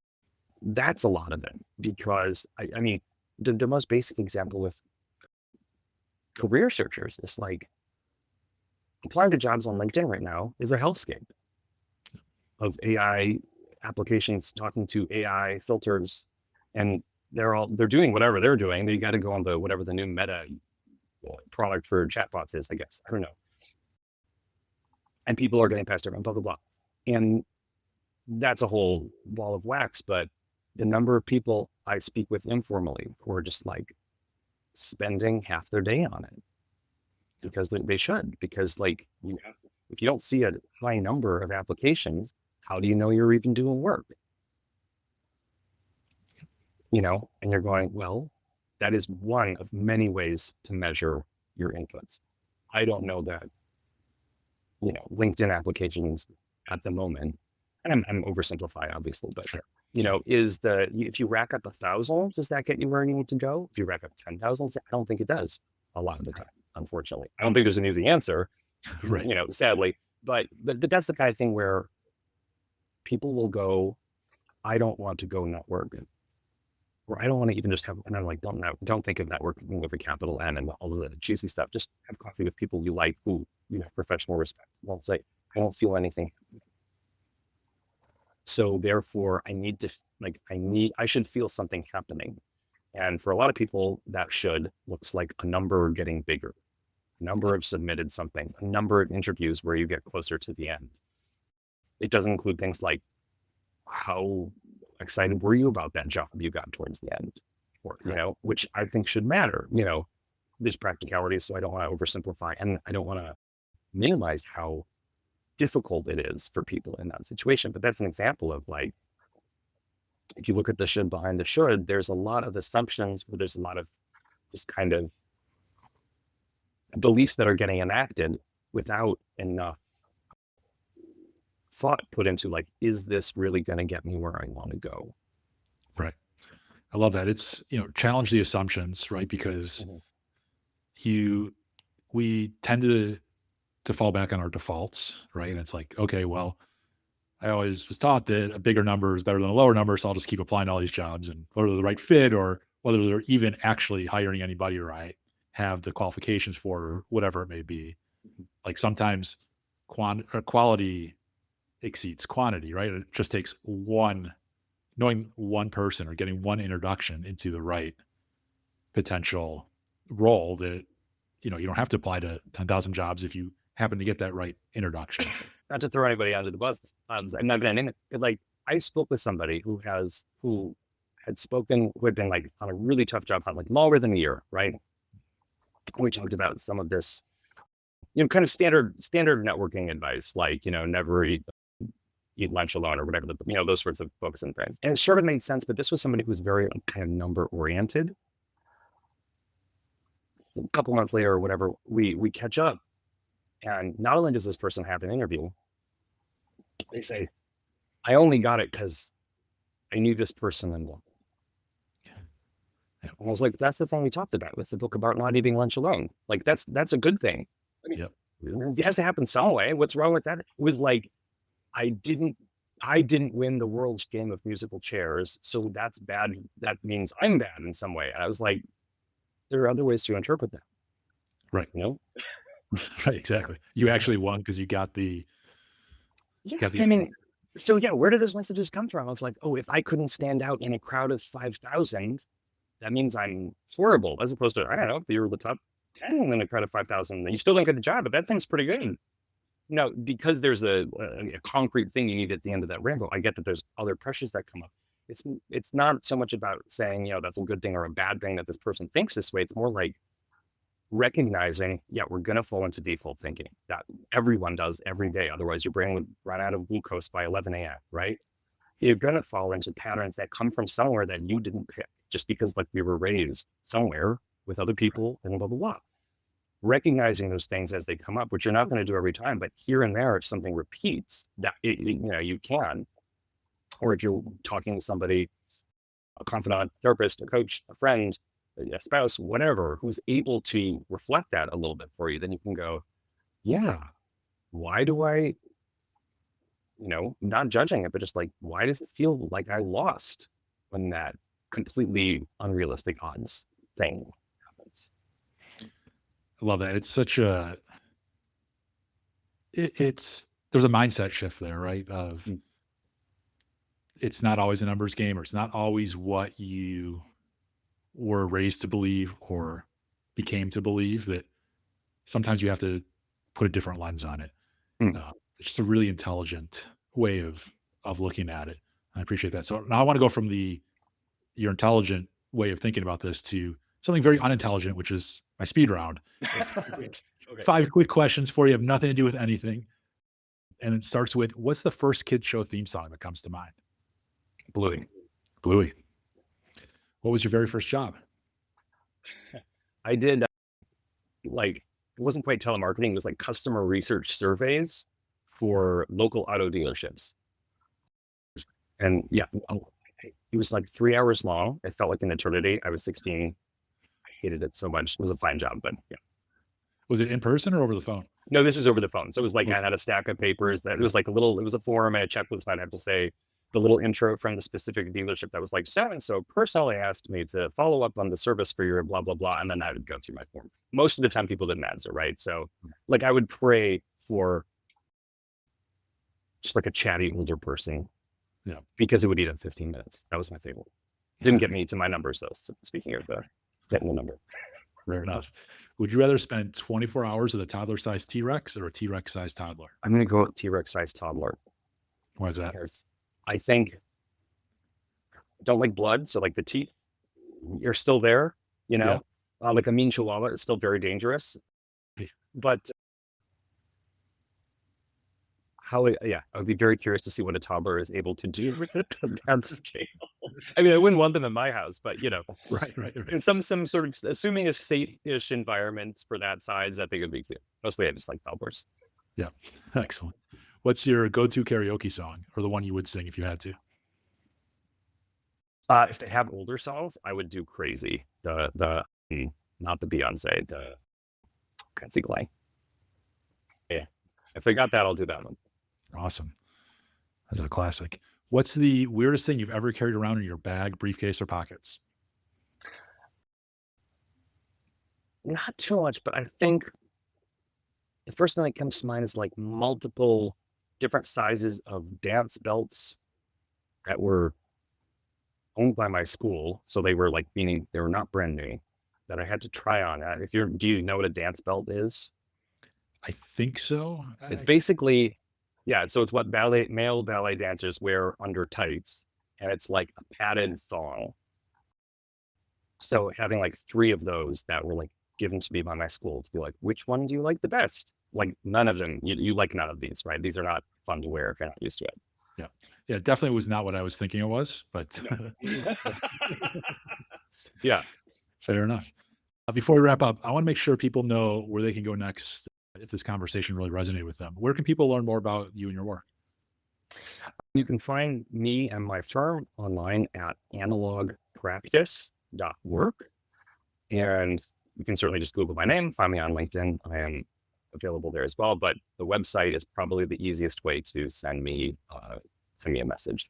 That's a lot of it because I mean, the most basic example with career searchers is like applying to jobs on LinkedIn right now is a hellscape of AI applications talking to AI filters, and they're doing whatever they're doing. They got to go on the whatever the new Meta product for chatbots is, I guess. I don't know. And people are getting past it and blah blah blah. And that's a whole ball of wax. But the number of people I speak with informally who are just like spending half their day on it because they should, because like if you don't see a high number of applications, how do you know you're even doing work? And you're going, well, that is one of many ways to measure your inputs. I don't know that, LinkedIn applications at the moment, and I'm oversimplifying obviously, but Sure. Sure. if you rack up 1,000, does that get you where you need to go? If you rack up 10,000, I don't think it does a lot of the time, unfortunately. I don't think there's an easy answer, Right. sadly, but that's the kind of thing where people will go, I don't want to go network, or I don't want to even just have, and I'm like, don't think of networking with a capital N and all of the cheesy stuff. Just have coffee with people you like, who you have professional respect. Won't say, I don't feel anything. So therefore, I should feel something happening. And for a lot of people, that should looks like a number getting bigger, a number of submitted something, a number of interviews where you get closer to the end. It doesn't include things like how excited were you about that job you got towards the end, or, Right. which I think should matter. There's practicalities, so I don't want to oversimplify and I don't want to minimize how difficult it is for people in that situation. But that's an example of like, if you look at the should behind the should, there's a lot of assumptions where there's a lot of just kind of beliefs that are getting enacted without enough thought put into like, is this really going to get me where I want to go? Right. I love that. It's, challenge the assumptions, right? Because Mhm. you we tend to fall back on our defaults, right? And it's like, okay, well, I always was taught that a bigger number is better than a lower number, so I'll just keep applying to all these jobs, and whether they're the right fit or whether they're even actually hiring anybody or I have the qualifications for or whatever it may be. Like sometimes quality exceeds quantity, right? It just takes knowing one person or getting one introduction into the right potential role that, you don't have to apply to 10,000 jobs if you happen to get that right introduction. Not to throw anybody under the bus. I'm not going to name it. But, like, I spoke with somebody who who had been like on a really tough job hunt, like longer than a year, right? We talked about some of this, kind of standard networking advice, like, never eat lunch alone or whatever, those sorts of books and things. And it sort of made sense, but this was somebody who was very kind of number oriented. A couple months later or whatever, we catch up, and not only does this person have an interview, they say, I only got it because I knew this person and Yeah. I was like, that's the thing we talked about with the book about not eating lunch alone. Like that's a good thing. I mean, Yep. it has to happen some way. What's wrong with that? It was like I didn't I didn't win the world's game of musical chairs, so that's bad. That means I'm bad in some way. And I was like, there are other ways to interpret that, Right. you know? Right. Exactly. You actually won because you Yeah. got the I mean, so yeah, where did those messages come from? I was like, oh, if I couldn't stand out in a crowd of 5,000, that means I'm horrible, as opposed to, I don't know, if you're the top 10 in a crowd of 5,000, you still don't get the job, but that thing's pretty good. No, because there's a concrete thing you need at the end of that rainbow. I get that there's other pressures that come up. It's not so much about saying, that's a good thing or a bad thing that this person thinks this way. It's more like recognizing, yeah, we're going to fall into default thinking that everyone does every day. Otherwise, your brain would run out of glucose by 11 a.m., right? You're going to fall into patterns that come from somewhere that you didn't pick just because, like, we were raised somewhere with other people and blah, blah, blah. Recognizing those things as they come up, which you're not going to do every time, but here and there, if something repeats, you can. Or if you're talking to somebody, a confidant, therapist, a coach, a friend, a spouse, whatever, who's able to reflect that a little bit for you, then you can go, yeah, why do I, not judging it, but just like, why does it feel like I lost when that completely unrealistic odds thing happens? I love that. It's such a it's there's a mindset shift there, right? Of Mm. it's not always a numbers game, or it's not always what you were raised to believe or became to believe, that sometimes you have to put a different lens on it. Mm. It's just a really intelligent way of looking at it. I appreciate that. So now I want to go from your intelligent way of thinking about this to something very unintelligent, which is my speed round. Okay. 5 quick questions for you, have nothing to do with anything. And it starts with, what's the first kid show theme song that comes to mind? Bluey. Bluey. What was your very first job? I did like it wasn't quite telemarketing, it was like customer research surveys for local auto dealerships. And yeah, it was like 3 hours long. It felt like an eternity. I was 16. I hated it so much. It was a fine job, but yeah. Was it in person or over the phone? No, this is over the phone. So it was like Oh, I had a stack of papers that it was like it was a form and a checklist. I'd have to say the little intro from the specific dealership that was like, so and so personally asked me to follow up on the service for your blah, blah, blah. And then I would go through my form. Most of the time, people didn't answer, right? So, like, I would pray for just like a chatty older person yeah. because it would eat up 15 minutes. That was my favorite. Didn't get me to my numbers, though. So speaking of getting the number, Rare enough. Would you rather spend 24 hours with a toddler-sized T-Rex or a T-Rex-sized toddler? I'm going to go with T-Rex sized toddler. Why is that? Because I think I don't like blood. So, like, the teeth, you're still there, you Yeah. know, like a mean chihuahua is still very dangerous. Yeah. But yeah, I would be very curious to see what a toddler is able to do with it on the scale. I mean, I wouldn't want them in my house, but, Right, right, right. in some sort of assuming a safe-ish environment for that size, I think it'd be good. Mostly I just like toddlers. Yeah. Excellent. What's your go-to karaoke song or the one you would sing if you had to? If they have older songs, I would do Crazy. Not the Beyonce, the can't think like. Yeah. If they got that, I'll do that one. Awesome. That's a classic. What's the weirdest thing you've ever carried around in your bag, briefcase, or pockets? Not too much, but I think the first thing that comes to mind is like multiple different sizes of dance belts that were owned by my school. So they were like meaning they were not brand new that I had to try on. Do you know what a dance belt is? I think so. It's basically, yeah. So it's what male ballet dancers wear under tights, and it's like a padded thong. So having like three of those that were like given to me by my school to be like, which one do you like the best? Like none of them. You like none of these, right? These are not fun to wear if you're not used to it. Yeah. Yeah, definitely was not what I was thinking it was, but No. Yeah. fair enough. Before we wrap up, I want to make sure people know where they can go next if this conversation really resonated with them. Where can people learn more about you and your work? You can find me and my firm online at analogpractice.work. And you can certainly just Google my name, find me on LinkedIn. I am available there as well. But the website is probably the easiest way to send me a message.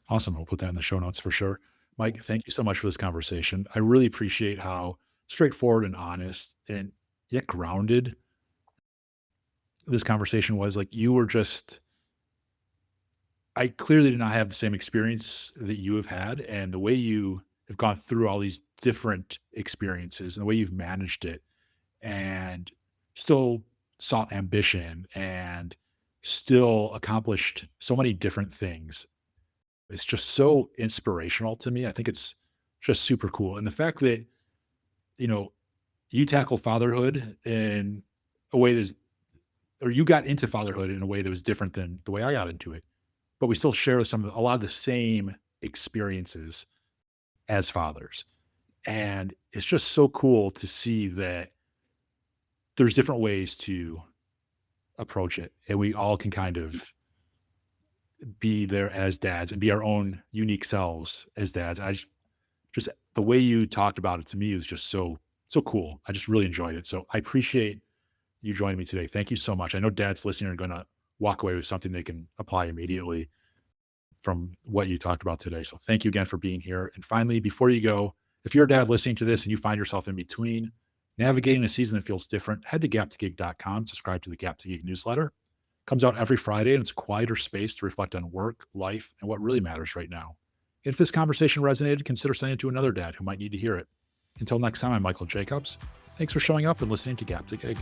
Awesome. We'll put that in the show notes for sure. Mike, thank you so much for this conversation. I really appreciate how straightforward and honest and yet grounded this conversation was. Like you were just, I clearly did not have the same experience that you have had. And the way you have gone through all these different experiences and the way you've managed it and still sought ambition and still accomplished so many different things. It's just so inspirational to me. I think it's just super cool. And the fact that, you know, you tackle fatherhood in a way that's, or you got into fatherhood in a way that was different than the way I got into it, but we still share a lot of the same experiences as fathers. And it's just so cool to see that there's different ways to approach it. And we all can kind of be there as dads and be our own unique selves as dads. Just the way you talked about it to me was just so cool. I just really enjoyed it. So I appreciate you joining me today. Thank you so much. I know dads listening are going to walk away with something they can apply immediately from what you talked about today. So thank you again for being here. And finally, before you go, if you're a dad listening to this and you find yourself in between navigating a season that feels different, head to gap2gig.com, subscribe to the Gap to Gig newsletter. Comes out every Friday, and it's a quieter space to reflect on work, life, and what really matters right now. If this conversation resonated, consider sending it to another dad who might need to hear it. Until next time, I'm Michael Jacobs. Thanks for showing up and listening to Gap to Gig.